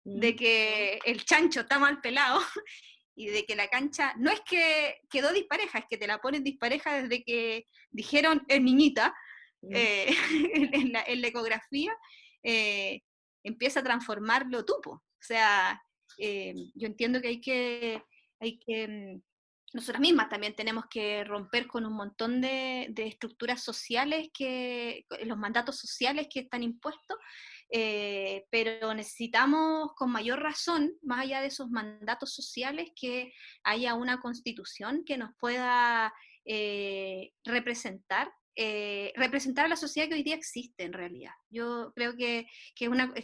de que el chancho está mal pelado, y de que la cancha, no es que quedó dispareja, es que te la ponen dispareja desde que dijeron es niñita, en la ecografía, empieza a transformarlo tú, po. O sea, yo entiendo que hay que nosotras mismas también tenemos que romper con un montón de estructuras sociales, los mandatos sociales que están impuestos, pero necesitamos con mayor razón, más allá de esos mandatos sociales, que haya una constitución que nos pueda representar a la sociedad que hoy día existe en realidad. Yo creo que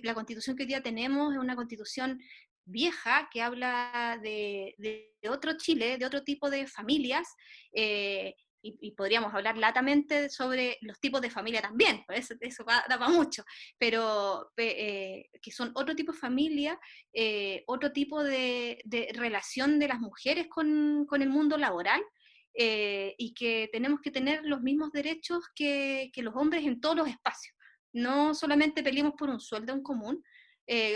la constitución que hoy día tenemos es una constitución vieja que habla de otro Chile, de otro tipo de familias, y podríamos hablar latamente sobre los tipos de familia también, eso da para mucho, pero que son otro tipo de familia, otro tipo de relación de las mujeres con el mundo laboral, y que tenemos que tener los mismos derechos que los hombres en todos los espacios. No solamente peleemos por un sueldo en común,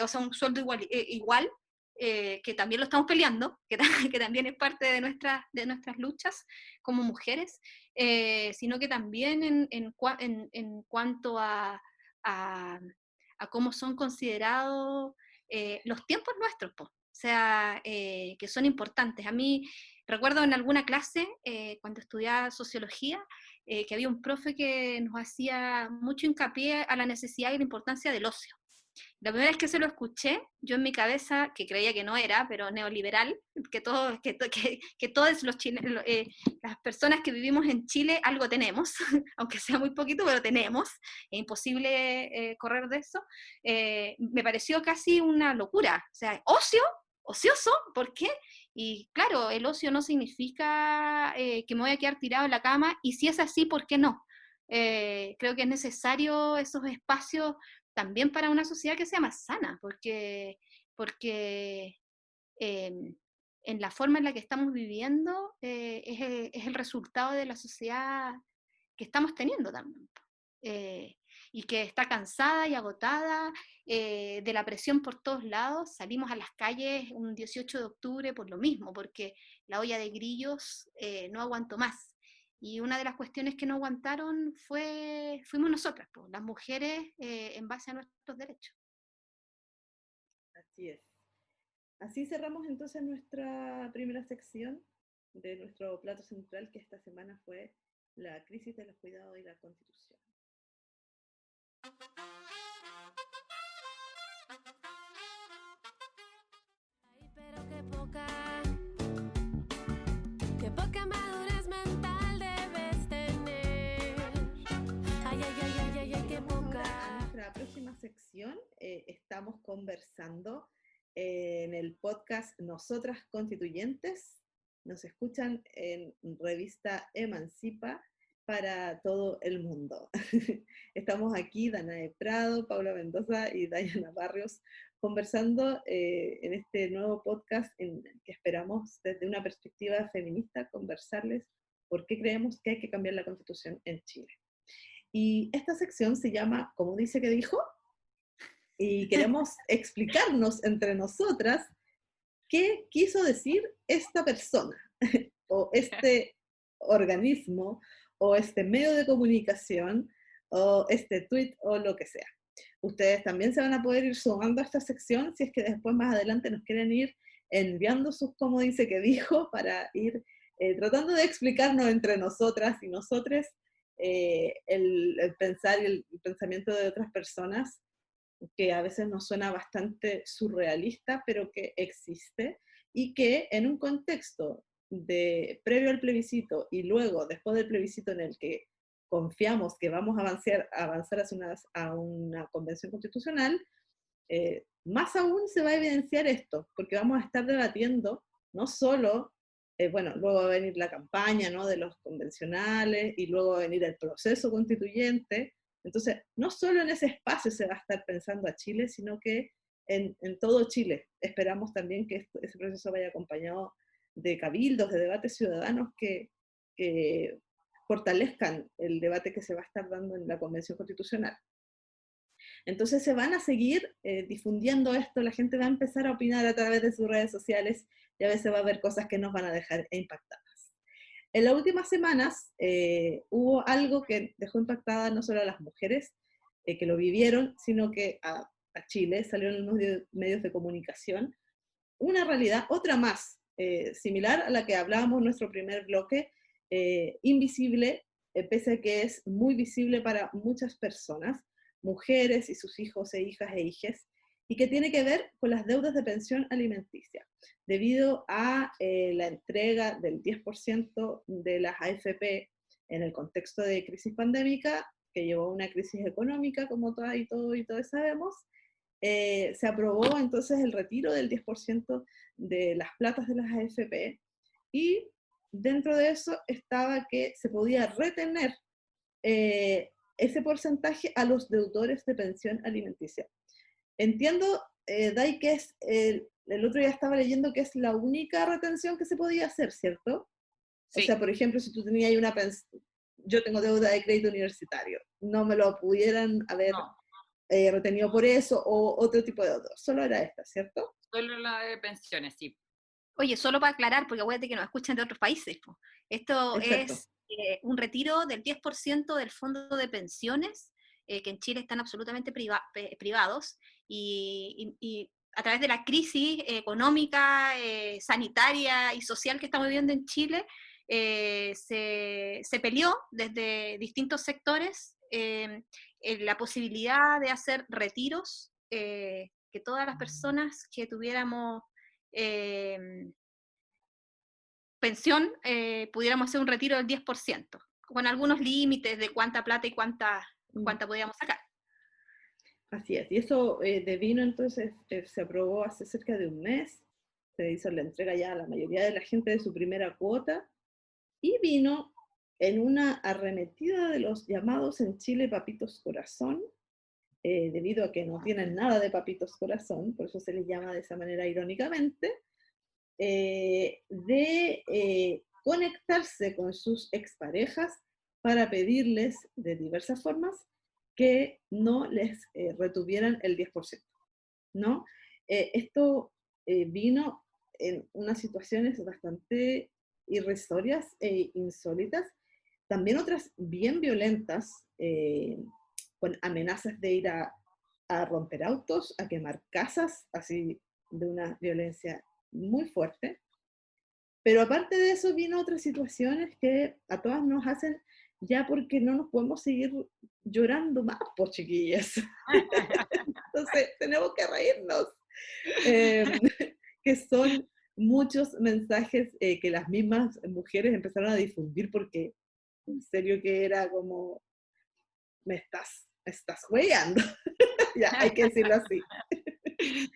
o sea, un sueldo igual, que también lo estamos peleando, que también es parte de nuestras luchas como mujeres, sino que también en cuanto a cómo son considerados los tiempos nuestros, po. O sea, que son importantes. A mí, recuerdo en alguna clase, cuando estudiaba sociología, que había un profe que nos hacía mucho hincapié a la necesidad y la importancia del ocio. La primera vez que se lo escuché, yo en mi cabeza, que creía que no era, pero neoliberal, que todas los chilenos, las personas que vivimos en Chile algo tenemos, aunque sea muy poquito, pero tenemos, es imposible correr de eso, me pareció casi una locura. O sea, ocioso, ¿por qué? Y claro, el ocio no significa que me voy a quedar tirado en la cama, y si es así, ¿por qué no? Creo que es necesario esos espacios también para una sociedad que sea más sana, porque en la forma en la que estamos viviendo es el resultado de la sociedad que estamos teniendo también, y que está cansada y agotada de la presión por todos lados. Salimos a las calles un 18 de octubre por lo mismo, porque la olla de grillos no aguantó más. Y una de las cuestiones que no aguantaron fuimos nosotras, pues, las mujeres, en base a nuestros derechos. Así es. Así cerramos entonces nuestra primera sección de nuestro plato central, que esta semana fue la crisis de los cuidados y la Constitución. Ay, pero qué poca madurez mental debes tener. Ay, qué poca. En nuestra próxima sección estamos conversando en el podcast Nosotras Constituyentes. Nos escuchan en revista Emancipa para todo el mundo. Estamos aquí, Danae Prado, Paula Mendoza y Dayana Barrios, conversando en este nuevo podcast en el que esperamos desde una perspectiva feminista conversarles por qué creemos que hay que cambiar la Constitución en Chile. Y esta sección se llama ¿Cómo dice que dijo? Y queremos explicarnos entre nosotras qué quiso decir esta persona, o este organismo, o este medio de comunicación, o este tweet, o lo que sea. Ustedes también se van a poder ir sumando a esta sección si es que después más adelante nos quieren ir enviando sus cómo dice que dijo para ir tratando de explicarnos entre nosotras y nosotres el pensar y el pensamiento de otras personas, que a veces nos suena bastante surrealista, pero que existe, y que en un contexto de previo al plebiscito y luego después del plebiscito en el que confiamos que vamos a avanzar a una convención constitucional, más aún se va a evidenciar esto, porque vamos a estar debatiendo no solo, bueno, luego va a venir la campaña, ¿no?, de los convencionales, y luego va a venir el proceso constituyente. Entonces, no solo en ese espacio se va a estar pensando a Chile, sino que en todo Chile. Esperamos también que ese proceso vaya acompañado de cabildos, de debates ciudadanos que fortalezcan el debate que se va a estar dando en la Convención Constitucional. Entonces se van a seguir difundiendo esto, la gente va a empezar a opinar a través de sus redes sociales, y a veces va a haber cosas que nos van a dejar impactadas. En las últimas semanas hubo algo que dejó impactada no solo a las mujeres que lo vivieron, sino que a Chile salieron en los medios de comunicación una realidad, otra más, similar a la que hablábamos en nuestro primer bloque, invisible, pese a que es muy visible para muchas personas, mujeres y sus hijos e hijas e hijes, y que tiene que ver con las deudas de pensión alimenticia, debido a la entrega del 10% de las AFP en el contexto de crisis pandémica, que llevó a una crisis económica, como todos sabemos. Se aprobó entonces el retiro del 10% de las platas de las AFP, y dentro de eso estaba que se podía retener ese porcentaje a los deudores de pensión alimenticia. Entiendo, Dai, que es el otro día estaba leyendo que es la única retención que se podía hacer, ¿cierto? Sí. O sea, por ejemplo, si tú tenías una pensión, yo tengo deuda de crédito universitario, no me lo pudieran haber retenido por eso, o otro tipo de deuda, solo era esta, ¿cierto? Solo la de pensiones, sí. Oye, solo para aclarar, porque acuérdate que nos escuchan de otros países, po. Esto Exacto. Es un retiro del 10% del fondo de pensiones, que en Chile están absolutamente privados, y a través de la crisis económica, sanitaria y social que estamos viviendo en Chile, se peleó desde distintos sectores la posibilidad de hacer retiros, que todas las personas que tuviéramos pensión pudiéramos hacer un retiro del 10%, con algunos límites de cuánta plata y cuánta podíamos sacar. Así es, y eso de vino entonces se aprobó hace cerca de un mes, se hizo la entrega ya a la mayoría de la gente de su primera cuota, y vino en una arremetida de los llamados en Chile papitos corazón, debido a que no tienen nada de papitos corazón, por eso se les llama de esa manera irónicamente, de conectarse con sus exparejas para pedirles de diversas formas que no les retuvieran el 10%, ¿no? Esto vino en unas situaciones bastante irrisorias e insólitas, también otras bien violentas, con amenazas de ir a romper autos, a quemar casas, así de una violencia muy fuerte. Pero aparte de eso vino otras situaciones que a todas nos hacen ya, porque no nos podemos seguir llorando más, pues chiquillas. Entonces tenemos que reírnos. Que son muchos mensajes que las mismas mujeres empezaron a difundir, porque en serio que era como, me estás hueando. Ya, hay que decirlo así.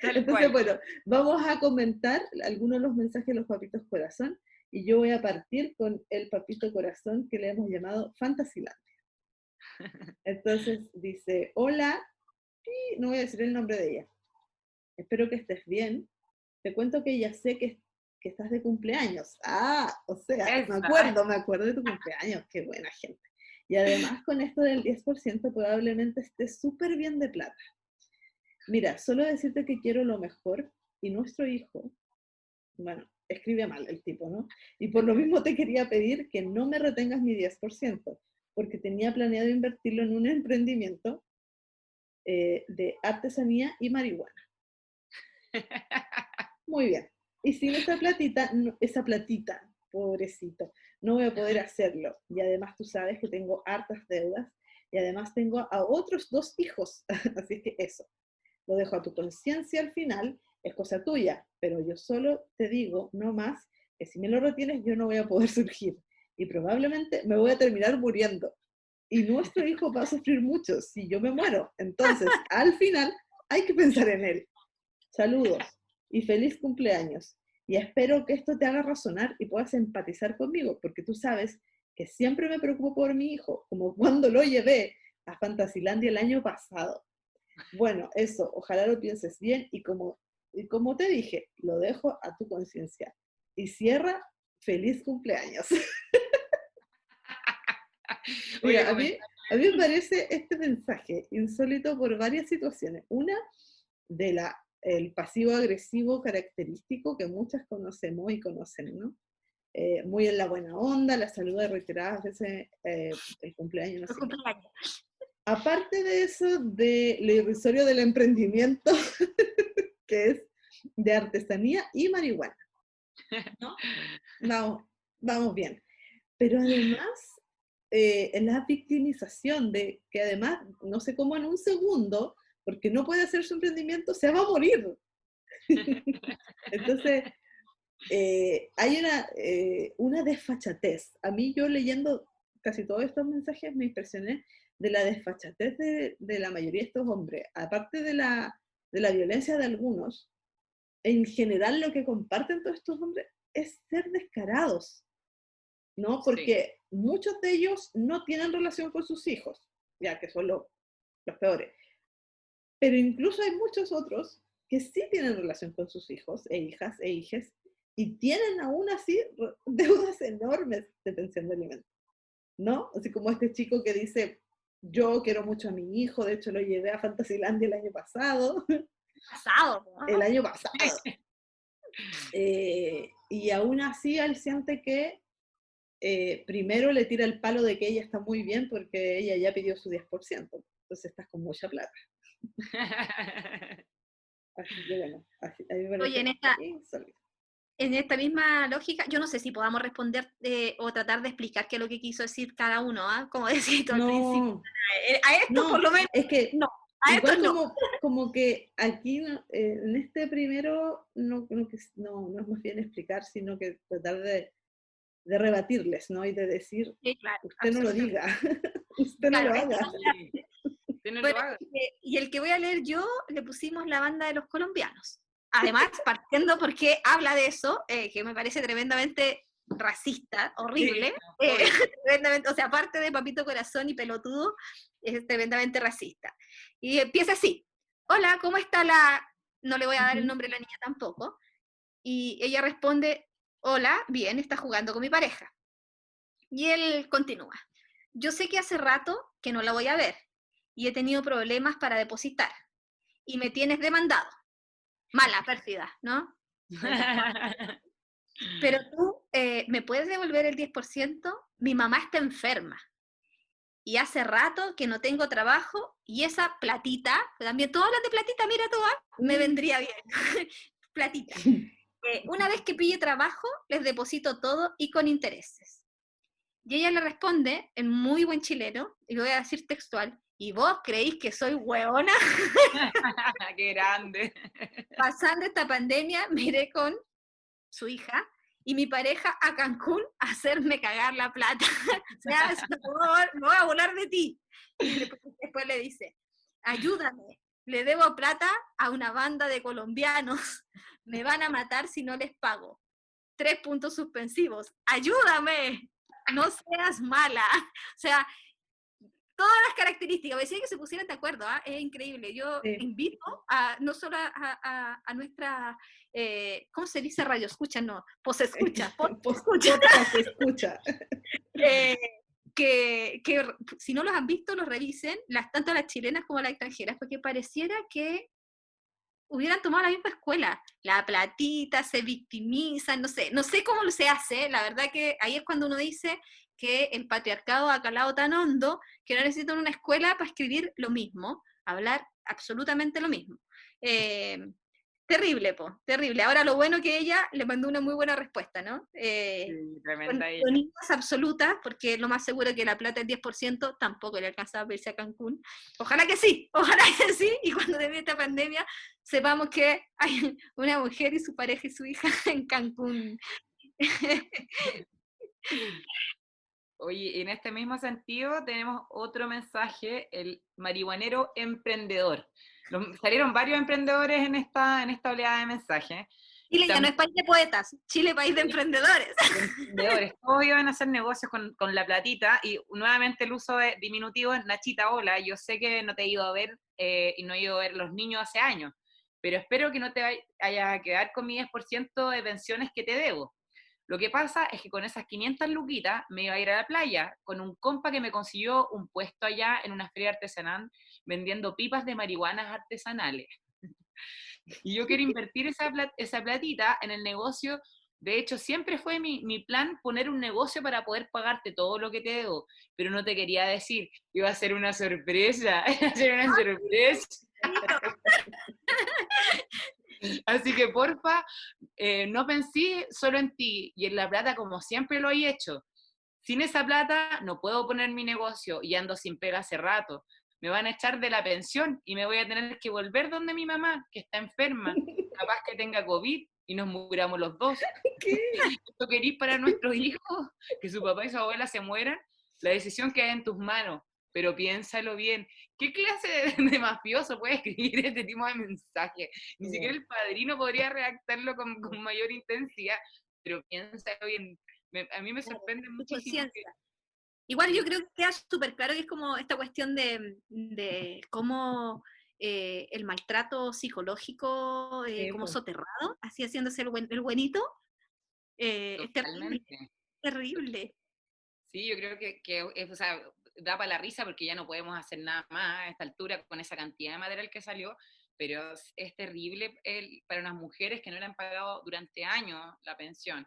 Tal Entonces, cual. bueno, vamos a comentar algunos de los mensajes de los papitos corazón y yo voy a partir con el papito corazón que le hemos llamado Fantasylandia. Entonces dice, hola, y no voy a decir el nombre de ella. Espero que estés bien. Te cuento que ya sé que estás de cumpleaños. Ah, o sea, Esa. me acuerdo de tu cumpleaños. Qué buena gente. Y además con esto del 10% probablemente estés súper bien de plata. Mira, solo decirte que quiero lo mejor y nuestro hijo, bueno, escribe mal el tipo, ¿no? Y por lo mismo te quería pedir que no me retengas mi 10%, porque tenía planeado invertirlo en un emprendimiento de artesanía y marihuana. Muy bien. Y sin esa platita, pobrecito, no voy a poder hacerlo. Y además tú sabes que tengo hartas deudas y además tengo a otros 2 hijos. Así que eso, lo dejo a tu conciencia al final, es cosa tuya, pero yo solo te digo, no más, que si me lo retienes yo no voy a poder surgir. Y probablemente me voy a terminar muriendo. Y nuestro hijo va a sufrir mucho si yo me muero. Entonces, al final, hay que pensar en él. Saludos y feliz cumpleaños. Y espero que esto te haga razonar y puedas empatizar conmigo, porque tú sabes que siempre me preocupo por mi hijo, como cuando lo llevé a Fantasylandia el año pasado. Bueno, eso, ojalá lo pienses bien y como te dije, lo dejo a tu conciencia. Y cierra, feliz cumpleaños. Oye, Mira, a mí me parece este mensaje insólito por varias situaciones. Una, el pasivo-agresivo característico que muchas conocemos y conocen, ¿no? Muy en la buena onda, la saluda reiteradas veces el cumpleaños, no sé qué. Aparte de eso, de lo irrisorio del emprendimiento, que es de artesanía y marihuana, ¿no? Vamos bien. Pero además, la victimización de que además, no sé cómo en un segundo, porque no puede hacer su emprendimiento, se va a morir. Entonces, hay una desfachatez. A mí yo leyendo casi todos estos mensajes me impresioné de la desfachatez de la mayoría de estos hombres. Aparte de la violencia de algunos, en general lo que comparten todos estos hombres es ser descarados, ¿no? Porque muchos de ellos no tienen relación con sus hijos, ya que son los peores. Pero incluso hay muchos otros que sí tienen relación con sus hijos e hijas e hijes y tienen aún así deudas enormes de pensión de alimentos, ¿no? Así como este chico que dice, yo quiero mucho a mi hijo, de hecho lo llevé a Fantasylandia el año pasado. El año pasado. Y aún así él siente que primero le tira el palo de que ella está muy bien porque ella ya pidió su 10%, entonces estás con mucha plata. Así que bueno, así, a mí me parece Oye, insólito. en esta misma lógica, yo no sé si podamos responder o tratar de explicar qué es lo que quiso decir cada uno, ¿ah? Como decís tú al principio. A esto por lo menos, es que no. A esto igual no. como que aquí en este primero no es más bien explicar, sino que tratar de rebatirles, ¿no? Y de decir, Sí, claro, usted no lo diga, usted no claro, lo haga. Usted no lo bueno, haga. y el que voy a leer yo, le pusimos la banda de los colombianos. Además, partiendo porque habla de eso, que me parece tremendamente racista, horrible, tremendamente, o sea, aparte de papito corazón y pelotudo, es tremendamente racista. Y empieza así, hola, ¿cómo está la...? No le voy a dar el nombre de la niña tampoco. Y ella responde, hola, bien, está jugando con mi pareja. Y él continúa, yo sé que hace rato que no la voy a ver y he tenido problemas para depositar y me tienes demandado. Mala, pérfida, ¿no? Pero tú, ¿me puedes devolver el 10%? Mi mamá está enferma y hace rato que no tengo trabajo y esa platita, también todas las de platita, mira tú, me vendría bien. Platita. Una vez que pille trabajo, les deposito todo y con intereses. Y ella le responde, en muy buen chileno, y lo voy a decir textual, ¿y vos creéis que soy hueona? ¡Qué grande! Pasando esta pandemia, miré con su hija y mi pareja a Cancún a hacerme cagar la plata. O sea, me voy a volar de ti. Y después le dice, ayúdame, le debo plata a una banda de colombianos, me van a matar si no les pago. 3 puntos suspensivos, ayúdame, no seas mala. O sea, todas las características, me decía que se pusieran de acuerdo, ¿ah? Es increíble. Yo Sí. invito a, no solo a nuestra, ¿cómo se dice radio escucha? No, posescucha, escucha. Podcast escucha. eh, que si no los han visto, los revisen, tanto las chilenas como las extranjeras, porque pareciera que hubieran tomado la misma escuela. La platita, se victimizan, no sé cómo se hace, la verdad que ahí es cuando uno dice que el patriarcado ha calado tan hondo que no necesitan una escuela para escribir lo mismo, hablar absolutamente lo mismo. Terrible, terrible. Ahora lo bueno que ella le mandó una muy buena respuesta, ¿no? Sí, tremenda ella. Con niñas absolutas, porque lo más seguro que la plata es 10%, tampoco le alcanzaba a irse a Cancún. Ojalá que sí, y cuando termine esta pandemia sepamos que hay una mujer y su pareja y su hija en Cancún. Oye, en este mismo sentido tenemos otro mensaje, el marihuanero emprendedor. Salieron varios emprendedores en esta oleada de mensajes. Chile ya no es país de poetas, Chile país de emprendedores. Emprendedores, todos iban a hacer negocios con la platita, y nuevamente el uso de diminutivo es Nachita, hola, yo sé que no te he ido a ver y no he ido a ver los niños hace años, pero espero que no te vayas a quedar con mi 10% de pensiones que te debo. Lo que pasa es que con esas 500 luquitas me iba a ir a la playa con un compa que me consiguió un puesto allá en una feria artesanal vendiendo pipas de marihuanas artesanales. Y yo quiero invertir esa platita en el negocio. De hecho, siempre fue mi plan poner un negocio para poder pagarte todo lo que te debo, pero no te quería decir, iba a ser una sorpresa, iba a ser una sorpresa. Así que porfa, no pensé solo en ti y en la plata como siempre lo he hecho. Sin esa plata no puedo poner mi negocio y ando sin pega hace rato. Me van a echar de la pensión y me voy a tener que volver donde mi mamá, que está enferma, capaz que tenga COVID y nos muramos los dos. ¿Qué? ¿Esto querís para nuestros hijos? ¿Que su papá y su abuela se mueran? La decisión queda en tus manos, pero piénsalo bien. ¿Qué clase de mafioso puede escribir este tipo de mensaje? Ni siquiera el padrino podría redactarlo con mayor intensidad, pero piénsalo bien. A mí me sorprende muchísimo. Igual yo creo que queda súper claro que es como esta cuestión de cómo el maltrato psicológico como pues. soterrado, así haciéndose el buenito, es terrible, terrible. Sí, yo creo que o sea, da para la risa porque ya no podemos hacer nada más a esta altura con esa cantidad de material que salió, pero es terrible para unas mujeres que no le han pagado durante años la pensión,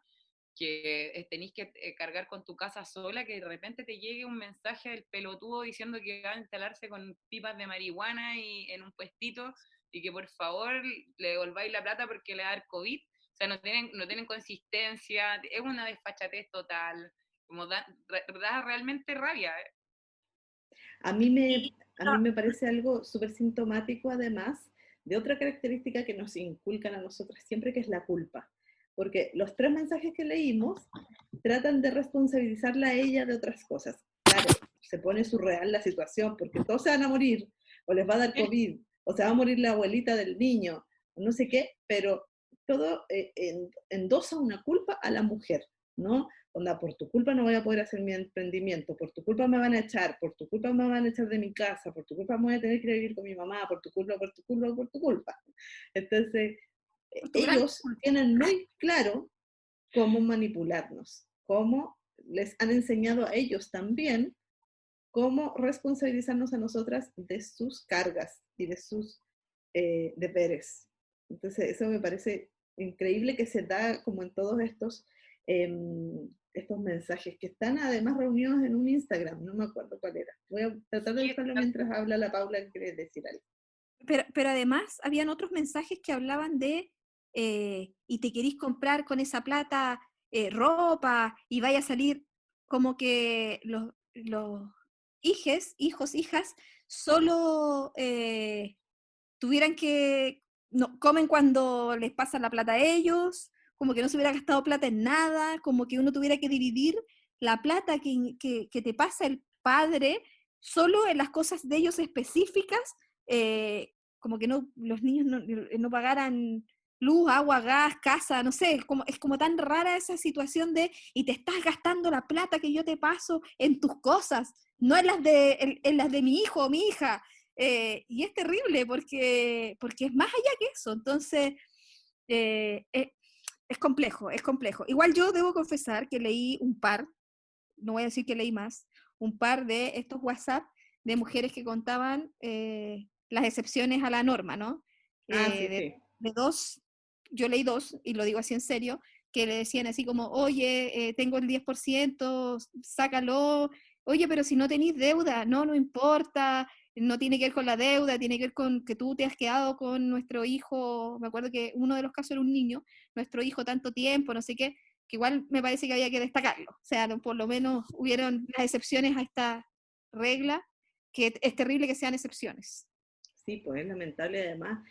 que tenéis que cargar con tu casa sola, que de repente te llegue un mensaje del pelotudo diciendo que va a instalarse con pipas de marihuana y en un puestito, y que por favor le devolváis la plata porque le va a dar COVID. O sea, no tienen consistencia, es una desfachatez total, como da realmente rabia. A mí me parece algo súper sintomático, además, de otra característica que nos inculcan a nosotras siempre, que es la culpa. Porque los 3 mensajes que leímos tratan de responsabilizarla a ella de otras cosas. Claro, se pone surreal la situación, porque todos se van a morir, o les va a dar COVID, o se va a morir la abuelita del niño, o no sé qué, pero todo endosa una culpa a la mujer, ¿no? Onda, por tu culpa no voy a poder hacer mi emprendimiento, por tu culpa me van a echar, por tu culpa me van a echar de mi casa, por tu culpa me voy a tener que ir a vivir con mi mamá, por tu culpa, por tu culpa, por tu culpa. Entonces, ellos tienen muy claro cómo manipularnos, cómo les han enseñado a ellos también cómo responsabilizarnos a nosotras de sus cargas y de sus deberes. Entonces, eso me parece increíble, que se da como en todos estos mensajes que están además reunidos en un Instagram, no me acuerdo cuál era. Voy a tratar de buscarlo mientras habla la Paula, que quiere decir algo. Pero además habían otros mensajes que hablaban de y te querís comprar con esa plata ropa y vaya a salir como que los hijos, hijas, solo tuvieran que, no, comen cuando les pasa la plata a ellos, como que no se hubiera gastado plata en nada, como que uno tuviera que dividir la plata que te pasa el padre solo en las cosas de ellos específicas, como que no, los niños no pagaran luz, agua, gas, casa, no sé, es como tan rara esa situación y te estás gastando la plata que yo te paso en tus cosas, no en las de mi hijo o mi hija. Y es terrible porque es más allá que eso. Entonces, es complejo, es complejo. Igual yo debo confesar que leí un par, no voy a decir que leí más, un par de estos WhatsApp de mujeres que contaban las excepciones a la norma, ¿no? Sí, sí. De dos, yo leí dos, y lo digo así en serio, que le decían así como, oye, tengo el 10%, sácalo, oye, pero si no tenéis deuda, no importa, no tiene que ver con la deuda, tiene que ver con que tú te has quedado con nuestro hijo, me acuerdo que uno de los casos era un niño, nuestro hijo tanto tiempo, no sé qué, que igual me parece que había que destacarlo, o sea, por lo menos hubieron las excepciones a esta regla, que es terrible que sean excepciones. Sí, pues es lamentable además,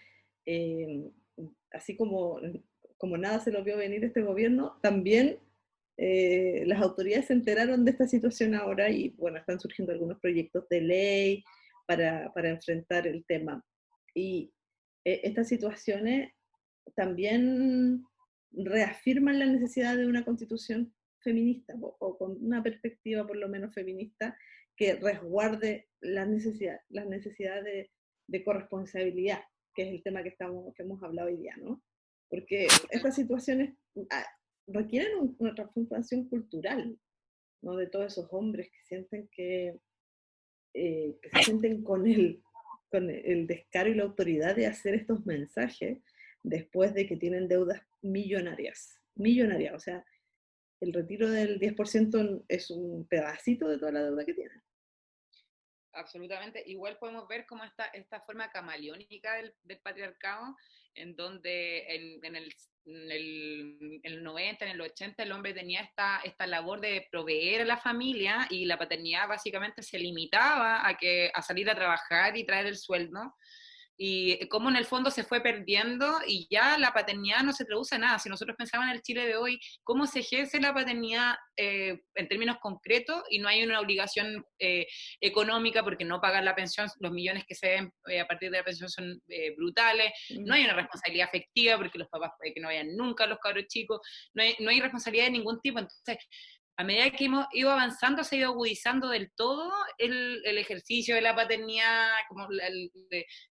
eh, así como nada se lo vio venir este gobierno, también las autoridades se enteraron de esta situación ahora y bueno, están surgiendo algunos proyectos de ley para enfrentar el tema. Y estas situaciones también reafirman la necesidad de una constitución feminista o con una perspectiva por lo menos feminista que resguarde las necesidades de corresponsabilidad, que es el tema que hemos hablado hoy día, ¿no? Porque estas situaciones requieren una transformación cultural, ¿no? De todos esos hombres que sienten que se sienten con el descaro y la autoridad de hacer estos mensajes después de que tienen deudas millonarias, o sea, el retiro del 10% es un pedacito de toda la deuda que tienen. Absolutamente. Igual podemos ver cómo esta forma camaleónica del patriarcado, en donde en el 90, en el 80, el hombre tenía esta labor de proveer a la familia y la paternidad básicamente se limitaba a salir a trabajar y traer el sueldo. Y cómo en el fondo se fue perdiendo y ya la paternidad no se traduce a nada. Si nosotros pensamos en el Chile de hoy, cómo se ejerce la paternidad en términos concretos y no hay una obligación económica porque no pagan la pensión, los millones que se ven a partir de la pensión son brutales, no hay una responsabilidad afectiva porque los papás pueden que no vayan nunca a los cabros chicos, no hay responsabilidad de ningún tipo. Entonces, a medida que hemos ido avanzando, se ha ido agudizando del todo el ejercicio de la paternidad,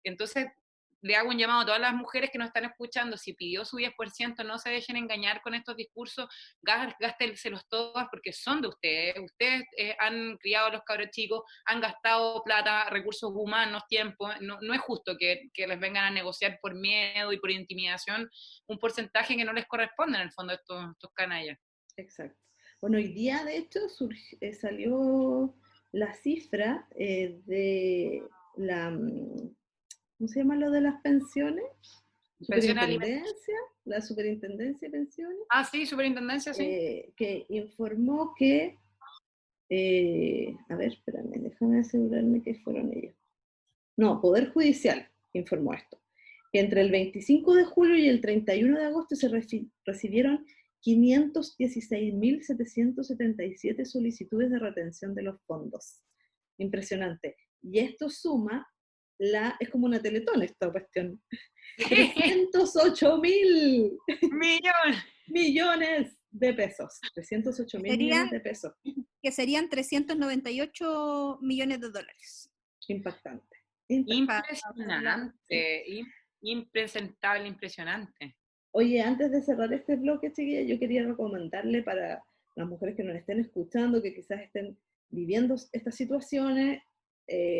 entonces le hago un llamado a todas las mujeres que nos están escuchando, si pidió su 10%, no se dejen engañar con estos discursos, gástenselos todas porque son de ustedes han criado a los cabros chicos, han gastado plata, recursos humanos, tiempo, no es justo que les vengan a negociar por miedo y por intimidación un porcentaje que no les corresponde en el fondo a estos canallas. Exacto. Bueno, hoy día de hecho salió la cifra de la, ¿cómo se llama lo de las pensiones? La Superintendencia de Pensiones. Ah, sí, Superintendencia, sí. Que informó que, a ver, espérame, déjame asegurarme que fueron ellos. No, Poder Judicial informó esto, que entre el 25 de julio y el 31 de agosto se recibieron 516.777 solicitudes de retención de los fondos. Impresionante. Y esto suma, es como una Teletón esta cuestión, 308.000 millones de pesos. 308.000 millones de pesos. Que serían 398 millones de dólares. Impactante. Impresionante. Impresentable, impresionante. Oye, antes de cerrar este bloque, chiquilla, yo quería recomendarle para las mujeres que nos estén escuchando, que quizás estén viviendo estas situaciones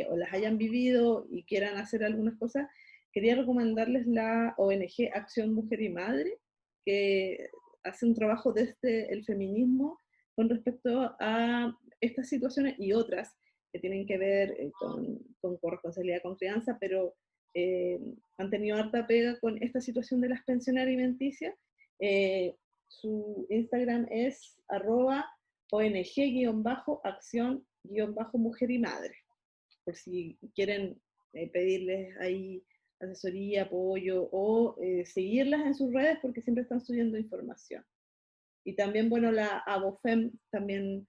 o las hayan vivido y quieran hacer algunas cosas, quería recomendarles la ONG Acción Mujer y Madre, que hace un trabajo desde el feminismo con respecto a estas situaciones y otras que tienen que ver con corresponsabilidad con crianza, pero han tenido harta pega con esta situación de las pensiones alimenticias. Su Instagram es @ONG-acción-mujer y madre, por si quieren pedirles ahí asesoría, apoyo o seguirlas en sus redes porque siempre están subiendo información. Y también, bueno, la ABOFEM también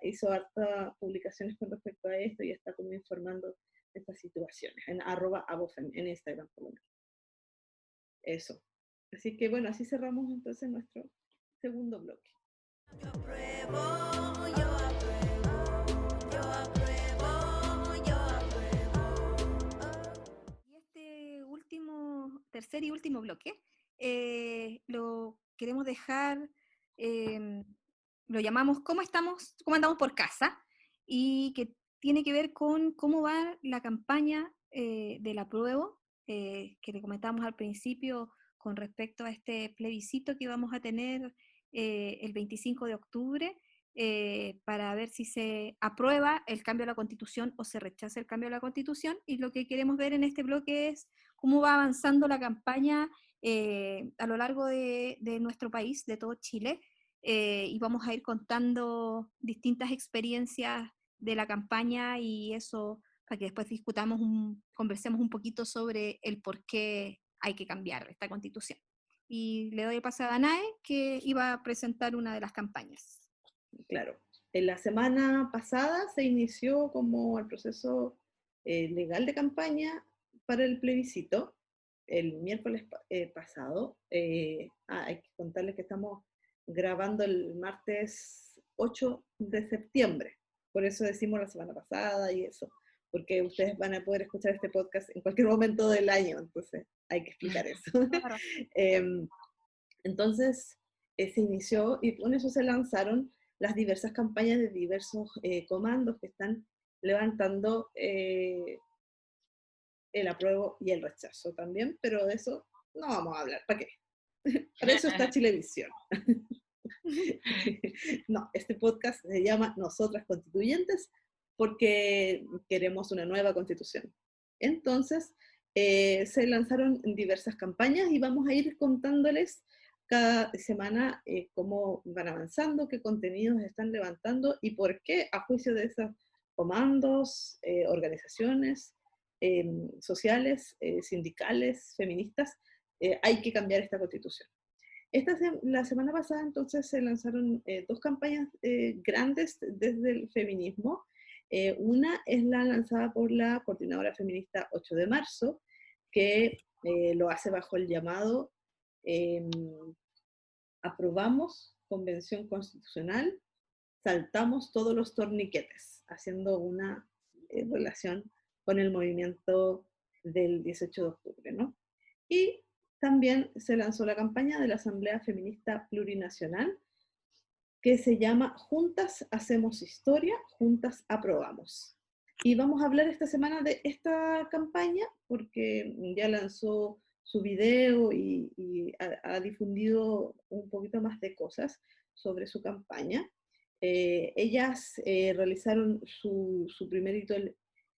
hizo hartas publicaciones con respecto a esto y está como informando estas situaciones, en @abofem, en Instagram por lo menos. Eso. Así que bueno, así cerramos entonces nuestro segundo bloque. Yo apruebo, yo apruebo, yo apruebo, yo apruebo. Y este tercer y último bloque, lo queremos dejar, lo llamamos ¿Cómo andamos por casa? Y que tiene que ver con cómo va la campaña del apruebo, que le comentamos al principio con respecto a este plebiscito que vamos a tener el 25 de octubre, para ver si se aprueba el cambio a la Constitución o se rechaza el cambio a la Constitución. Y lo que queremos ver en este bloque es cómo va avanzando la campaña a lo largo de nuestro país, de todo Chile, y vamos a ir contando distintas experiencias de la campaña y eso para que después conversemos un poquito sobre el por qué hay que cambiar esta Constitución. Y le doy el paso a Danae, que iba a presentar una de las campañas. Claro, en la semana pasada se inició como el proceso legal de campaña para el plebiscito, el miércoles pasado. Hay que contarles que estamos grabando el martes 8 de septiembre, por eso decimos la semana pasada y eso, porque ustedes van a poder escuchar este podcast en cualquier momento del año, entonces hay que explicar eso. Claro. Entonces se inició y con eso se lanzaron las diversas campañas de diversos comandos que están levantando el apruebo y el rechazo también, pero de eso no vamos a hablar, ¿para qué? Para eso está Chilevisión. No, este podcast se llama Nosotras Constituyentes porque queremos una nueva constitución. Entonces, se lanzaron diversas campañas y vamos a ir contándoles cada semana cómo van avanzando, qué contenidos están levantando y por qué, a juicio de esos comandos, organizaciones sociales, sindicales, feministas, hay que cambiar esta constitución. La semana pasada entonces se lanzaron dos campañas grandes desde el feminismo. Una es la lanzada por la Coordinadora Feminista 8 de marzo, que lo hace bajo el llamado aprobamos convención constitucional, saltamos todos los torniquetes, haciendo una relación con el movimiento del 18 de octubre, ¿no? Y también se lanzó la campaña de la Asamblea Feminista Plurinacional, que se llama Juntas Hacemos Historia, Juntas Aprobamos. Y vamos a hablar esta semana de esta campaña, porque ya lanzó su video y ha difundido un poquito más de cosas sobre su campaña. Ellas realizaron su primer hito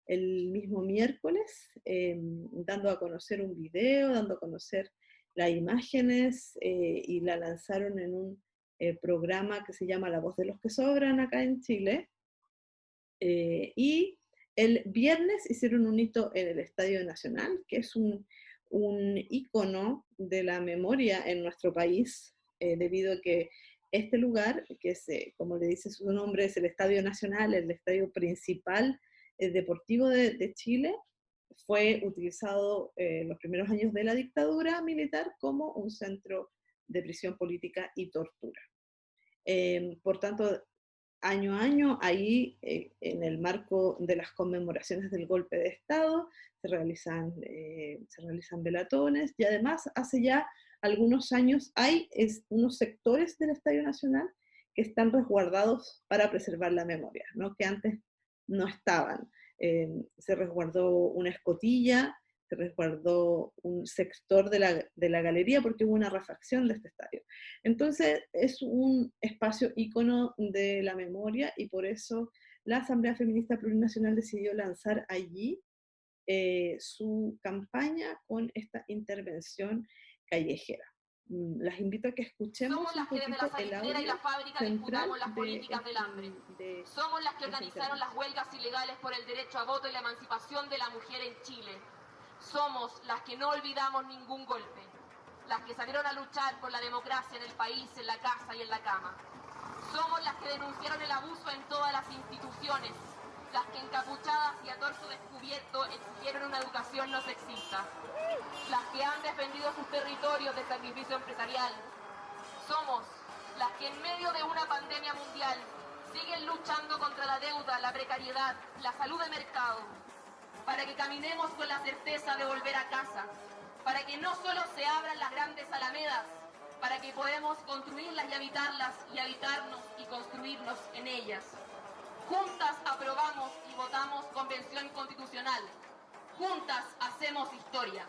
el mismo miércoles, dando a conocer un video, dando a conocer las imágenes, y la lanzaron en un programa que se llama La Voz de los que Sobran acá en Chile. Y el viernes hicieron un hito en el Estadio Nacional, que es un ícono de la memoria en nuestro país, debido a que este lugar, que es, como le dice su nombre, es el Estadio Nacional, el estadio principal deportivo de Chile, fue utilizado en los primeros años de la dictadura militar como un centro de prisión política y tortura. Por tanto, año a año, ahí en el marco de las conmemoraciones del golpe de Estado, se realizan velatones, y además hace ya algunos años hay unos sectores del Estadio Nacional que están resguardados para preservar la memoria, ¿no? Que antes no estaban. Se resguardó una escotilla, se resguardó un sector de la galería porque hubo una refacción de este estadio. Entonces es un espacio ícono de la memoria y por eso la Asamblea Feminista Plurinacional decidió lanzar allí su campaña con esta intervención callejera. Las invito a que escuchemos Somos las que desde la salinera y la fábrica disputamos las políticas del hambre. Somos las que organizaron las huelgas ilegales por el derecho a voto y la emancipación de la mujer en Chile. Somos las que no olvidamos ningún golpe. Las que salieron a luchar por la democracia en el país, en la casa y en la cama. Somos las que denunciaron el abuso en todas las instituciones las que encapuchadas y a torso descubierto exigieron una educación no sexista, las que han defendido sus territorios de sacrificio empresarial. Somos las que en medio de una pandemia mundial siguen luchando contra la deuda, la precariedad, la salud de mercado, para que caminemos con la certeza de volver a casa, para que no solo se abran las grandes alamedas, para que podamos construirlas y habitarnos y construirnos en ellas. Juntas aprobamos y votamos Convención Constitucional. Juntas hacemos historia.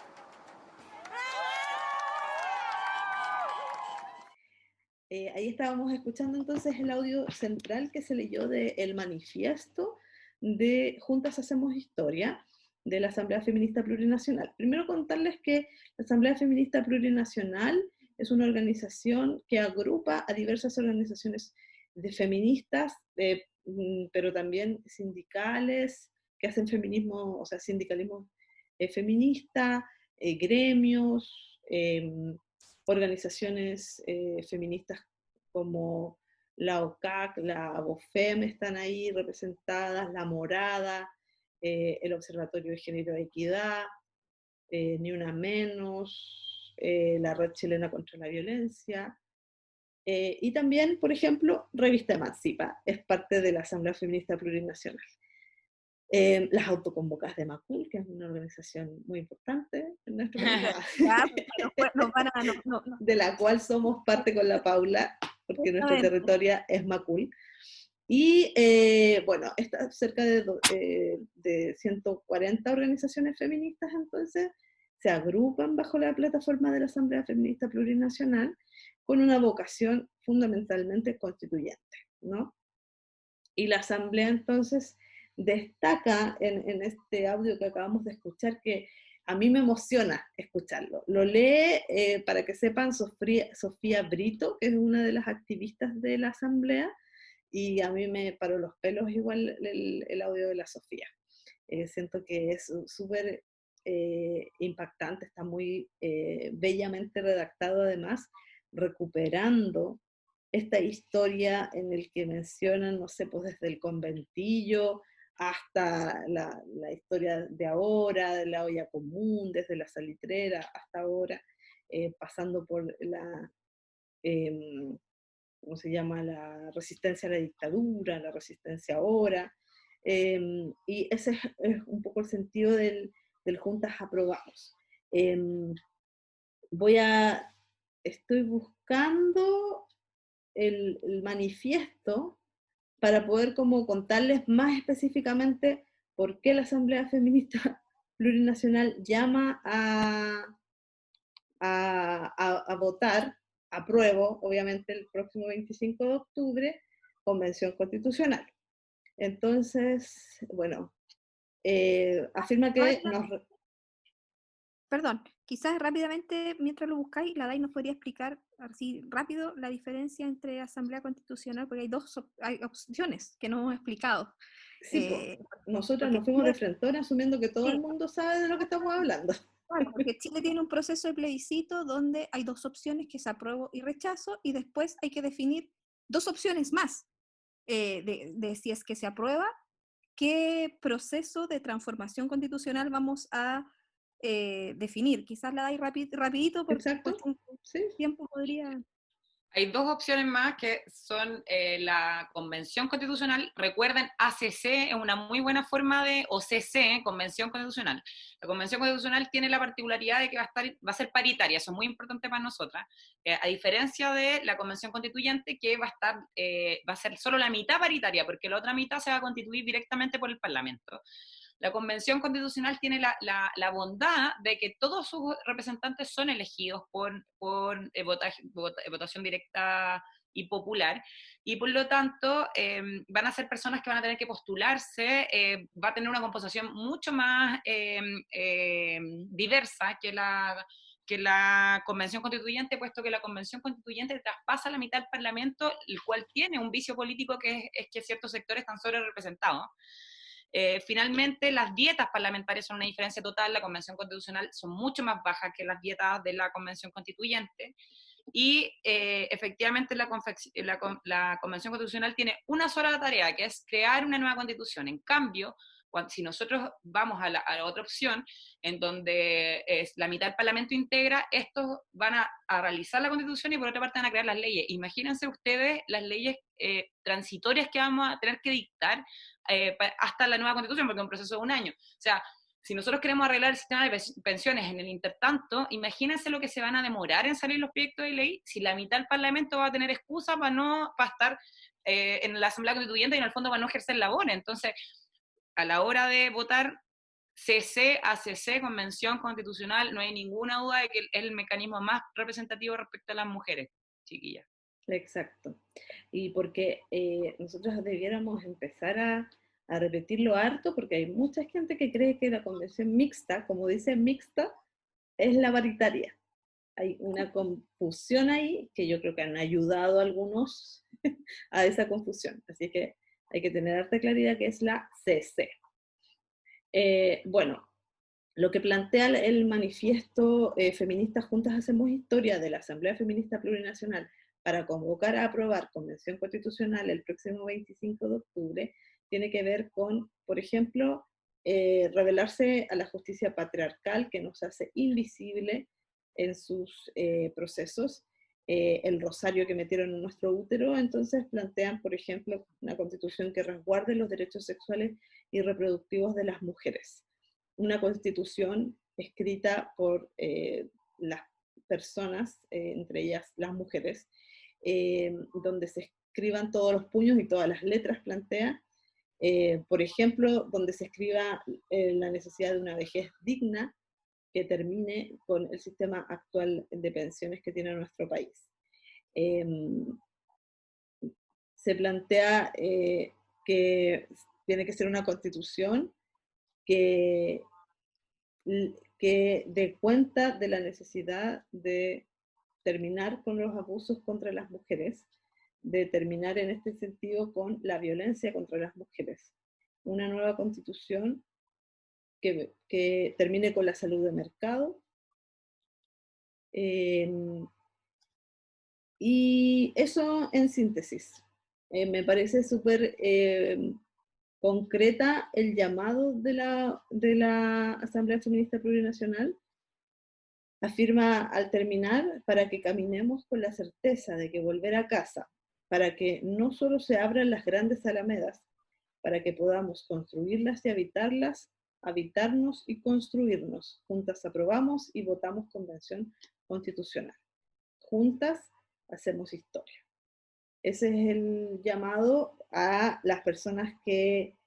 Ahí estábamos escuchando entonces el audio central que se leyó del manifiesto de Juntas Hacemos Historia, de la Asamblea Feminista Plurinacional. Primero contarles que la Asamblea Feminista Plurinacional es una organización que agrupa a diversas organizaciones de feministas, pero también sindicales, que hacen feminismo, o sea, sindicalismo feminista, gremios, organizaciones feministas como la OCAC, la ABOFEM están ahí representadas, la Morada, el Observatorio de Género y Equidad, Ni Una Menos, la Red Chilena contra la Violencia, y también, por ejemplo, Revista Emancipa, es parte de la Asamblea Feminista Plurinacional. Las autoconvocadas de Macul, que es una organización muy importante en nuestro país, de la cual somos parte con la Paula, porque nuestro territorio es Macul. Y bueno, está cerca de 140 organizaciones feministas, entonces se agrupan bajo la plataforma de la Asamblea Feminista Plurinacional con una vocación fundamentalmente constituyente, ¿no? Y la Asamblea entonces destaca en este audio que acabamos de escuchar, que a mí me emociona escucharlo. Lo lee, para que sepan, Sofía Brito, que es una de las activistas de la Asamblea, y a mí me paró los pelos igual el audio de la Sofía. Siento que es súper impactante, está muy bellamente redactado además, recuperando esta historia en el que mencionan, no sé, pues desde el conventillo hasta la historia de ahora, de la olla común, desde la salitrera hasta ahora, pasando por la, ¿cómo se llama?, la resistencia a la dictadura, la resistencia ahora, y ese es un poco el sentido del Juntas Aprobamos. Estoy buscando el manifiesto para poder como contarles más específicamente por qué la Asamblea Feminista Plurinacional llama a votar, apruebo, obviamente el próximo 25 de octubre, Convención Constitucional. Entonces, bueno, afirma que Perdón, quizás rápidamente, mientras lo buscáis, la DAI nos podría explicar así rápido la diferencia entre Asamblea Constitucional, porque hay opciones que no hemos explicado. Sí, nosotros nos fuimos de frente asumiendo que todo el mundo sabe de lo que estamos hablando. Claro, porque Chile tiene un proceso de plebiscito donde hay dos opciones, que es apruebo y rechazo, y después hay que definir dos opciones más, de si es que se aprueba, qué proceso de transformación constitucional vamos a definir. Quizás la dais rapidito, porque Exacto, sí. tiempo podría... Hay dos opciones más que son la Convención Constitucional. Recuerden, ACC es una muy buena forma de, o CC, Convención Constitucional. La Convención Constitucional tiene la particularidad de que va a ser paritaria, eso es muy importante para nosotras, a diferencia de la Convención Constituyente, que va a ser solo la mitad paritaria, porque la otra mitad se va a constituir directamente por el Parlamento. La Convención Constitucional tiene la bondad de que todos sus representantes son elegidos por votación directa y popular, y por lo tanto van a ser personas que van a tener que postularse, va a tener una composición mucho más diversa que la Convención Constituyente, puesto que la Convención Constituyente traspasa la mitad del Parlamento, el cual tiene un vicio político que es que ciertos sectores están sobre representados. Finalmente, las dietas parlamentarias son una diferencia total. La Convención Constitucional son mucho más bajas que las dietas de la Convención Constituyente. y efectivamente la Convención Constitucional tiene una sola tarea, que es crear una nueva constitución. En cambio, si nosotros vamos a la otra opción, en donde la mitad del Parlamento integra, estos van a realizar la Constitución y por otra parte van a crear las leyes. Imagínense ustedes las leyes transitorias que vamos a tener que dictar hasta la nueva Constitución, porque es un proceso de un año. O sea, si nosotros queremos arreglar el sistema de pensiones en el intertanto, imagínense lo que se van a demorar en salir los proyectos de ley, si la mitad del Parlamento va a tener excusa para estar en la Asamblea Constituyente y en el fondo para no ejercer labores. Entonces, a la hora de votar CC a CC, Convención Constitucional, no hay ninguna duda de que es el mecanismo más representativo respecto a las mujeres, chiquillas. Exacto. Y porque nosotros debiéramos empezar a repetirlo harto, porque hay mucha gente que cree que la convención mixta, como dice mixta, es la paritaria. Hay una confusión ahí que yo creo que han ayudado a algunos a esa confusión. Así que hay que tener harta claridad que es la CC. Bueno, lo que plantea el manifiesto Feministas Juntas Hacemos Historia de la Asamblea Feminista Plurinacional para convocar a aprobar Convención Constitucional el próximo 25 de octubre, tiene que ver con, por ejemplo, revelarse a la justicia patriarcal que nos hace invisible en sus procesos, el rosario que metieron en nuestro útero. Entonces plantean, por ejemplo, una constitución que resguarde los derechos sexuales y reproductivos de las mujeres. Una constitución escrita por las personas, entre ellas las mujeres, donde se escriban todos los puños y todas las letras, plantea, por ejemplo, donde se escriba la necesidad de una vejez digna que termine con el sistema actual de pensiones que tiene nuestro país. Se plantea que tiene que ser una constitución que dé cuenta de la necesidad de terminar con los abusos contra las mujeres, de terminar en este sentido con la violencia contra las mujeres. Una nueva constitución que termine con la salud de mercado, y eso en síntesis. Me parece súper concreta el llamado de la Asamblea Feminista Plurinacional. Afirma al terminar, para que caminemos con la certeza de que volver a casa, para que no solo se abran las grandes alamedas, para que podamos construirlas y habitarlas, habitarnos y construirnos. Juntas aprobamos y votamos Convención Constitucional. Juntas hacemos historia. Ese es el llamado a las personas que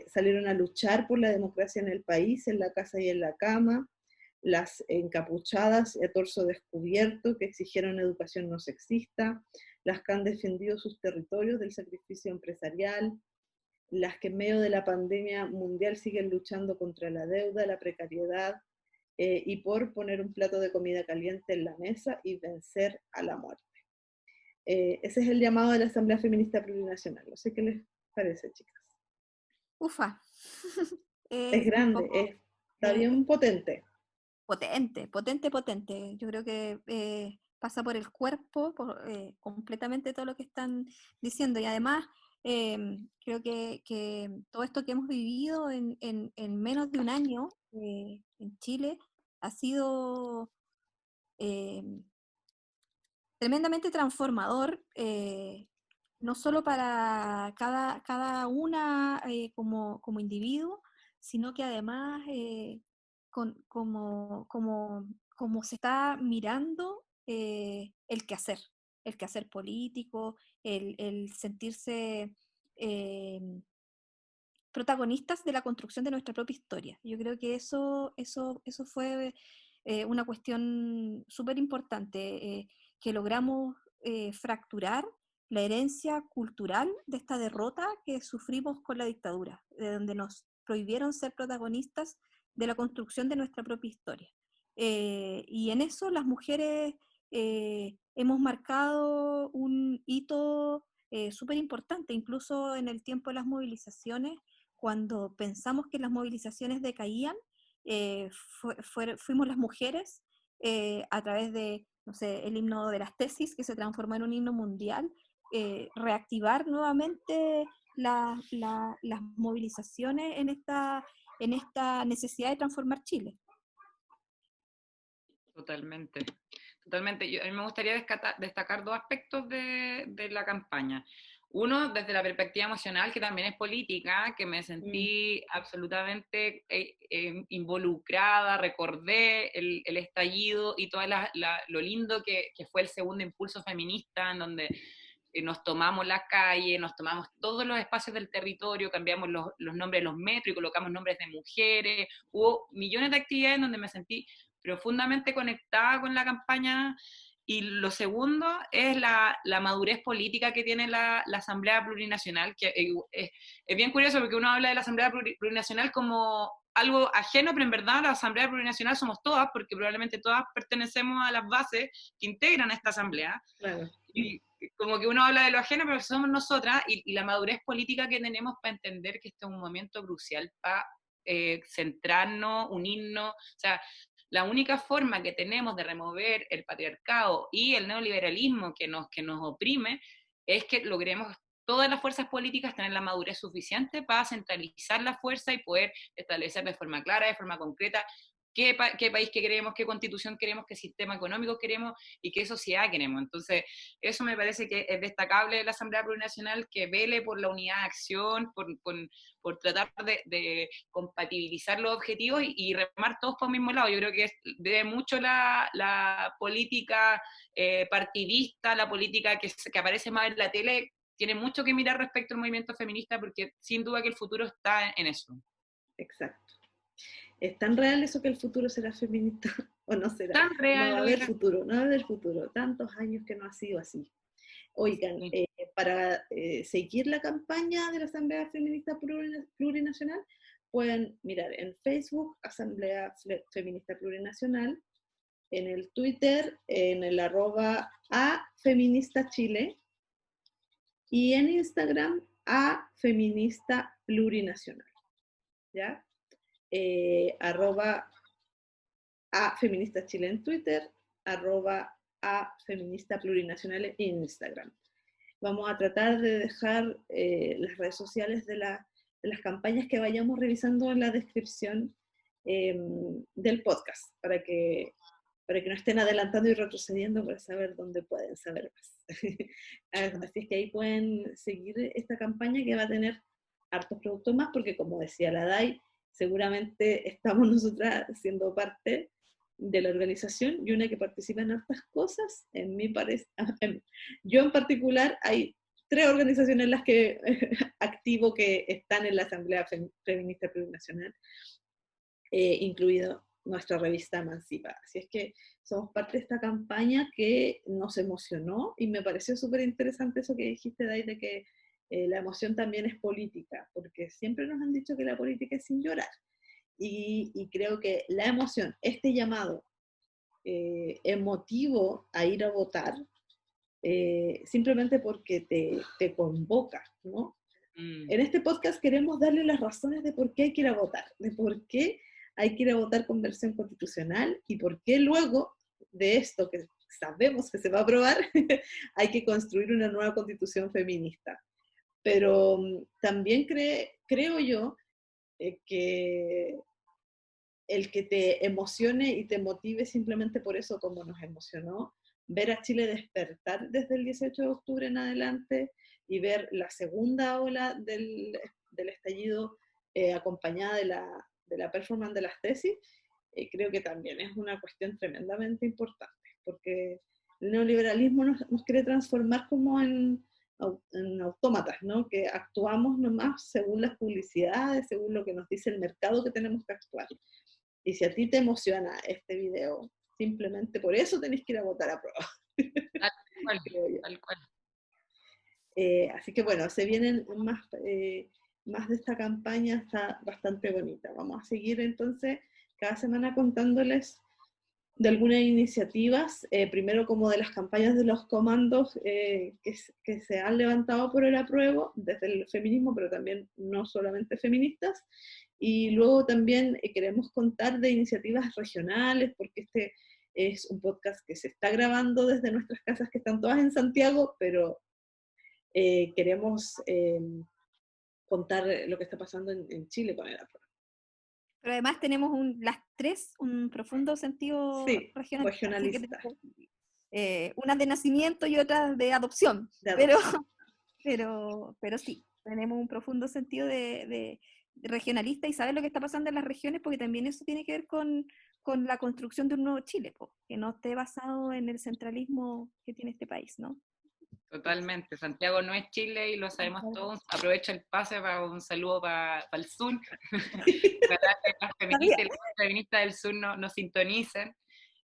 salieron a luchar por la democracia en el país, en la casa y en la cama, las encapuchadas a torso descubierto que exigieron educación no sexista, las que han defendido sus territorios del sacrificio empresarial, las que en medio de la pandemia mundial siguen luchando contra la deuda, la precariedad, y por poner un plato de comida caliente en la mesa y vencer a la muerte. Ese es el llamado de la Asamblea Feminista Plurinacional. No sé qué les parece, chicas. Ufa. Es grande, está bien potente. Potente. Yo creo que pasa por el cuerpo completamente todo lo que están diciendo. Y además, creo que todo esto que hemos vivido en menos de un año en Chile ha sido tremendamente transformador, no solo para cada una como individuo, sino que además como se está mirando el quehacer político, el sentirse protagonistas de la construcción de nuestra propia historia. Yo creo que eso fue una cuestión súper importante, que logramos fracturar la herencia cultural de esta derrota que sufrimos con la dictadura, de donde nos prohibieron ser protagonistas de la construcción de nuestra propia historia. Y en eso las mujeres hemos marcado un hito súper importante, incluso en el tiempo de las movilizaciones, cuando pensamos que las movilizaciones decaían, fuimos las mujeres a través de no sé, el himno de las tesis, que se transformó en un himno mundial, reactivar nuevamente las movilizaciones en esta necesidad de transformar Chile. Totalmente, totalmente. A mí me gustaría destacar dos aspectos de la campaña. Uno, desde la perspectiva emocional, que también es política, que me sentí absolutamente involucrada, recordé el estallido y todo lo lindo que fue el segundo impulso feminista, en donde nos tomamos la calle, nos tomamos todos los espacios del territorio, cambiamos los nombres de los metros y colocamos nombres de mujeres. Hubo millones de actividades donde me sentí profundamente conectada con la campaña. Y lo segundo es la madurez política que tiene la Asamblea Plurinacional, que es bien curioso porque uno habla de la Asamblea Plurinacional como algo ajeno, pero en verdad la Asamblea Plurinacional somos todas, porque probablemente todas pertenecemos a las bases que integran esta Asamblea. Claro. Y como que uno habla de lo ajeno, pero somos nosotras, y la madurez política que tenemos para entender que este es un momento crucial para centrarnos, unirnos. O sea, la única forma que tenemos de remover el patriarcado y el neoliberalismo que nos oprime es que logremos todas las fuerzas políticas tener la madurez suficiente para centralizar la fuerza y poder establecer de forma clara, de forma concreta, qué país que queremos, qué constitución queremos, qué sistema económico queremos y qué sociedad queremos. Entonces, eso me parece que es destacable de la Asamblea Plurinacional, que vele por la unidad de acción, por tratar de compatibilizar los objetivos y remar todos por el mismo lado. Yo creo que debe mucho la política partidista, la política que aparece más en la tele, tiene mucho que mirar respecto al movimiento feminista, porque sin duda que el futuro está en eso. Exacto. ¿Es tan real eso que el futuro será feminista o no será? Tan real, No va a haber oiga. futuro, no va a haber futuro. Tantos años que no ha sido así. Oigan, Sí. para seguir la campaña de la Asamblea Feminista Plurinacional, pueden mirar en Facebook, Asamblea Feminista Plurinacional, en el Twitter, en el @afeministachile, y en Instagram, @feministaplurinacional. ¿Ya? @afeministachile en Twitter, @afeministaplurinacional en Instagram. Vamos a tratar de dejar las redes sociales de las campañas que vayamos revisando en la descripción del podcast, para que no estén adelantando y retrocediendo para saber dónde pueden saber más. Así es que ahí pueden seguir esta campaña, que va a tener hartos productos más, porque como decía la Dai, seguramente estamos nosotras siendo parte de la organización y una que participa en hartas cosas. Yo en particular, hay 3 organizaciones en las que activo que están en la Asamblea Feminista Plurinacional, incluido nuestra revista Emancipa. Así es que somos parte de esta campaña que nos emocionó, y me pareció súper interesante eso que dijiste, Dai, de que la emoción también es política, porque siempre nos han dicho que la política es sin llorar. Y creo que la emoción, este llamado emotivo a ir a votar, simplemente porque te convoca, ¿no? En este podcast queremos darle las razones de por qué hay que ir a votar, de por qué hay que ir a votar conversión constitucional, y por qué luego de esto que sabemos que se va a aprobar, hay que construir una nueva constitución feminista. Pero también creo yo que el que te emocione y te motive simplemente por eso, como nos emocionó ver a Chile despertar desde el 18 de octubre en adelante, y ver la segunda ola del estallido acompañada de la performance de las tesis, creo que también es una cuestión tremendamente importante, porque el neoliberalismo nos quiere transformar como en autómatas, ¿no? Que actuamos nomás según las publicidades, según lo que nos dice el mercado que tenemos que actuar. Y si a ti te emociona este video, simplemente por eso tenés que ir a votar a prueba. Tal cual, tal cual. Así que bueno, se vienen más de esta campaña, está bastante bonita. Vamos a seguir entonces cada semana contándoles de algunas iniciativas, primero como de las campañas de los comandos que se han levantado por el apruebo desde el feminismo, pero también no solamente feministas, y luego también queremos contar de iniciativas regionales, porque Es un podcast que se está grabando desde nuestras casas que están todas en Santiago, pero queremos contar lo que está pasando en Chile con el apruebo. Pero además tenemos las tres un profundo sentido Sí, regionalista. Así que regionalista. tenemos, unas de nacimiento y otras de adopción. De Pero, adopción. pero sí, tenemos un profundo sentido de regionalista y saber lo que está pasando en las regiones, porque también eso tiene que ver con la construcción de un nuevo Chile, po, que no esté basado en el centralismo que tiene este país, ¿no? Totalmente. Santiago no es Chile y lo sabemos todos. Aprovecho el pase para un saludo para el sur. Ojalá que las feministas y las feministas del sur nos sintonicen.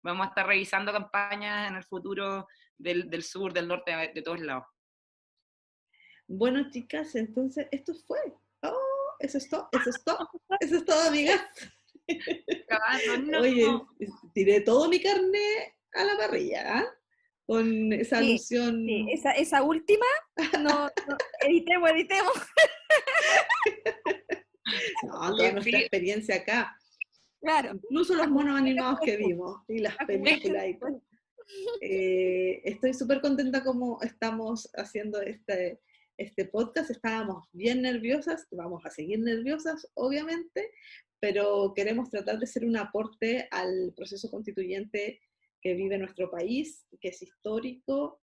Vamos a estar revisando campañas en el futuro del sur, del norte, de todos lados. Bueno, chicas, entonces esto fue. Oh, eso es todo, eso es todo, eso es todo, amigas. Acabando, no. Oye, tiré todo mi carne a la parrilla, ¿ah? Con esa Sí, alusión. Sí, esa última, no, editemos. No, toda nuestra experiencia acá. Claro. Incluso los monos animados que vimos y las películas y todo. Estoy súper contenta como estamos haciendo este podcast. Estábamos bien nerviosas, vamos a seguir nerviosas, obviamente, pero queremos tratar de ser un aporte al proceso constituyente que vive nuestro país, que es histórico,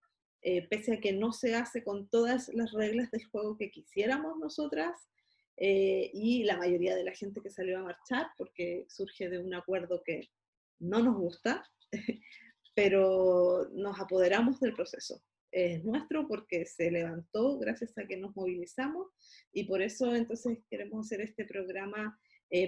pese a que no se hace con todas las reglas del juego que quisiéramos nosotras, y la mayoría de la gente que salió a marchar, porque surge de un acuerdo que no nos gusta, pero nos apoderamos del proceso. Es nuestro porque se levantó gracias a que nos movilizamos, y por eso entonces queremos hacer este programa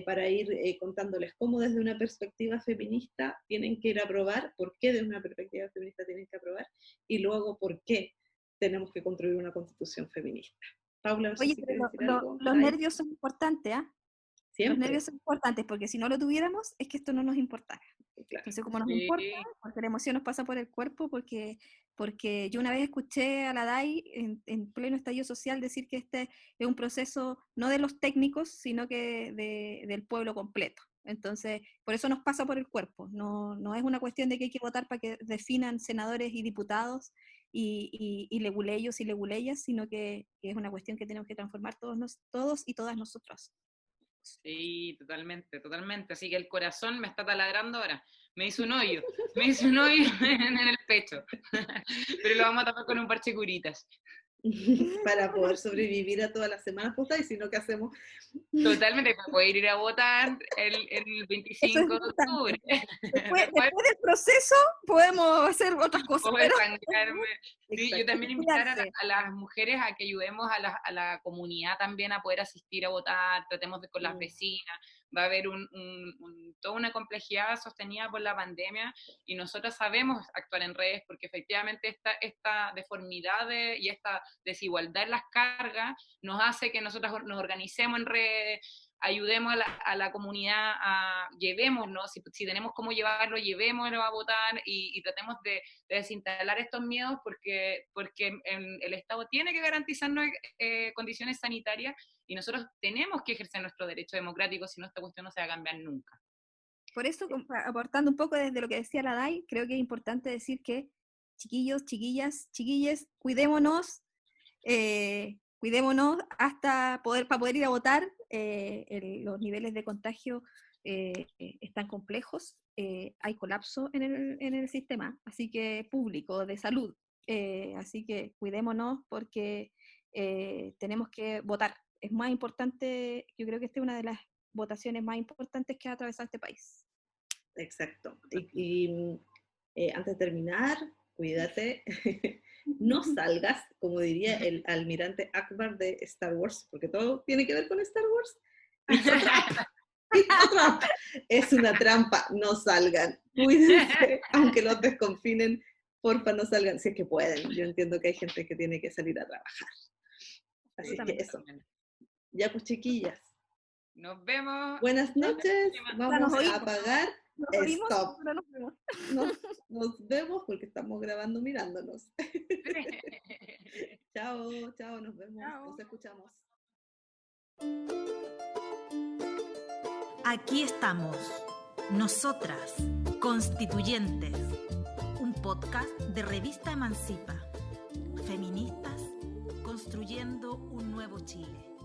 para ir contándoles cómo desde una perspectiva feminista tienen que ir a aprobar, por qué desde una perspectiva feminista tienen que aprobar, y luego por qué tenemos que construir una constitución feminista. Paula, no sé Oye, si pero quieres decir algo. los nervios son importantes, ¿ah? Los Siempre. nervios son importantes, porque si no lo tuviéramos, es que esto no nos importara. Claro. Entonces, como nos Sí. importa, porque la emoción nos pasa por el cuerpo, porque yo una vez escuché a la DAI en pleno estallido social decir que este es un proceso no de los técnicos, sino que del pueblo completo. Entonces, por eso nos pasa por el cuerpo. No es una cuestión de que hay que votar para que definan senadores y diputados y leguleyos y leguleyas, sino que es una cuestión que tenemos que transformar todos y todas nosotros. Sí, totalmente, totalmente. Así que el corazón me está taladrando ahora. Me hizo un hoyo en el pecho. Pero lo vamos a tapar con un parche de curitas. Para poder sobrevivir a todas las semanas postadas, y si no, ¿qué hacemos? Totalmente, para poder ir a votar el 25 de octubre. Después del proceso podemos hacer otras cosas. Puedo Pero... desangrarme. Sí, yo también invitar a las mujeres a que ayudemos a la comunidad también a poder asistir a votar, tratemos de con las vecinas, va a haber toda una complejidad sostenida por la pandemia, y nosotros sabemos actuar en redes porque efectivamente esta deformidad y esta desigualdad en las cargas nos hace que nosotros nos organicemos en redes, ayudemos a la comunidad, llevémoslo, si tenemos cómo llevarlo, llevémoslo a votar y tratemos de desinstalar estos miedos porque el Estado tiene que garantizarnos condiciones sanitarias y nosotros tenemos que ejercer nuestro derecho democrático, si no esta cuestión no se va a cambiar nunca. Por eso, aportando un poco desde lo que decía la DAI, creo que es importante decir que chiquillos, chiquillas, chiquilles, cuidémonos para poder ir a votar. Los niveles de contagio están complejos, hay colapso en el sistema, así que público, de salud, así que cuidémonos porque tenemos que votar. Es más importante, yo creo que esta es una de las votaciones más importantes que ha atravesado este país. Exacto. Y antes de terminar, cuídate, no salgas, como diría el almirante Akbar de Star Wars, porque todo tiene que ver con Star Wars. Es una trampa, no salgan, cuídense, aunque los desconfinen, porfa no salgan, si es que pueden. Yo entiendo que hay gente que tiene que salir a trabajar. Así que eso. Ya pues, chiquillas. Nos vemos. Buenas noches. Vamos a apagar. Stop. Nos vemos porque estamos grabando mirándonos. Chao, nos vemos, nos escuchamos. Aquí estamos, Nosotras, Constituyentes, un podcast de Revista Emancipa. Feministas construyendo un nuevo Chile.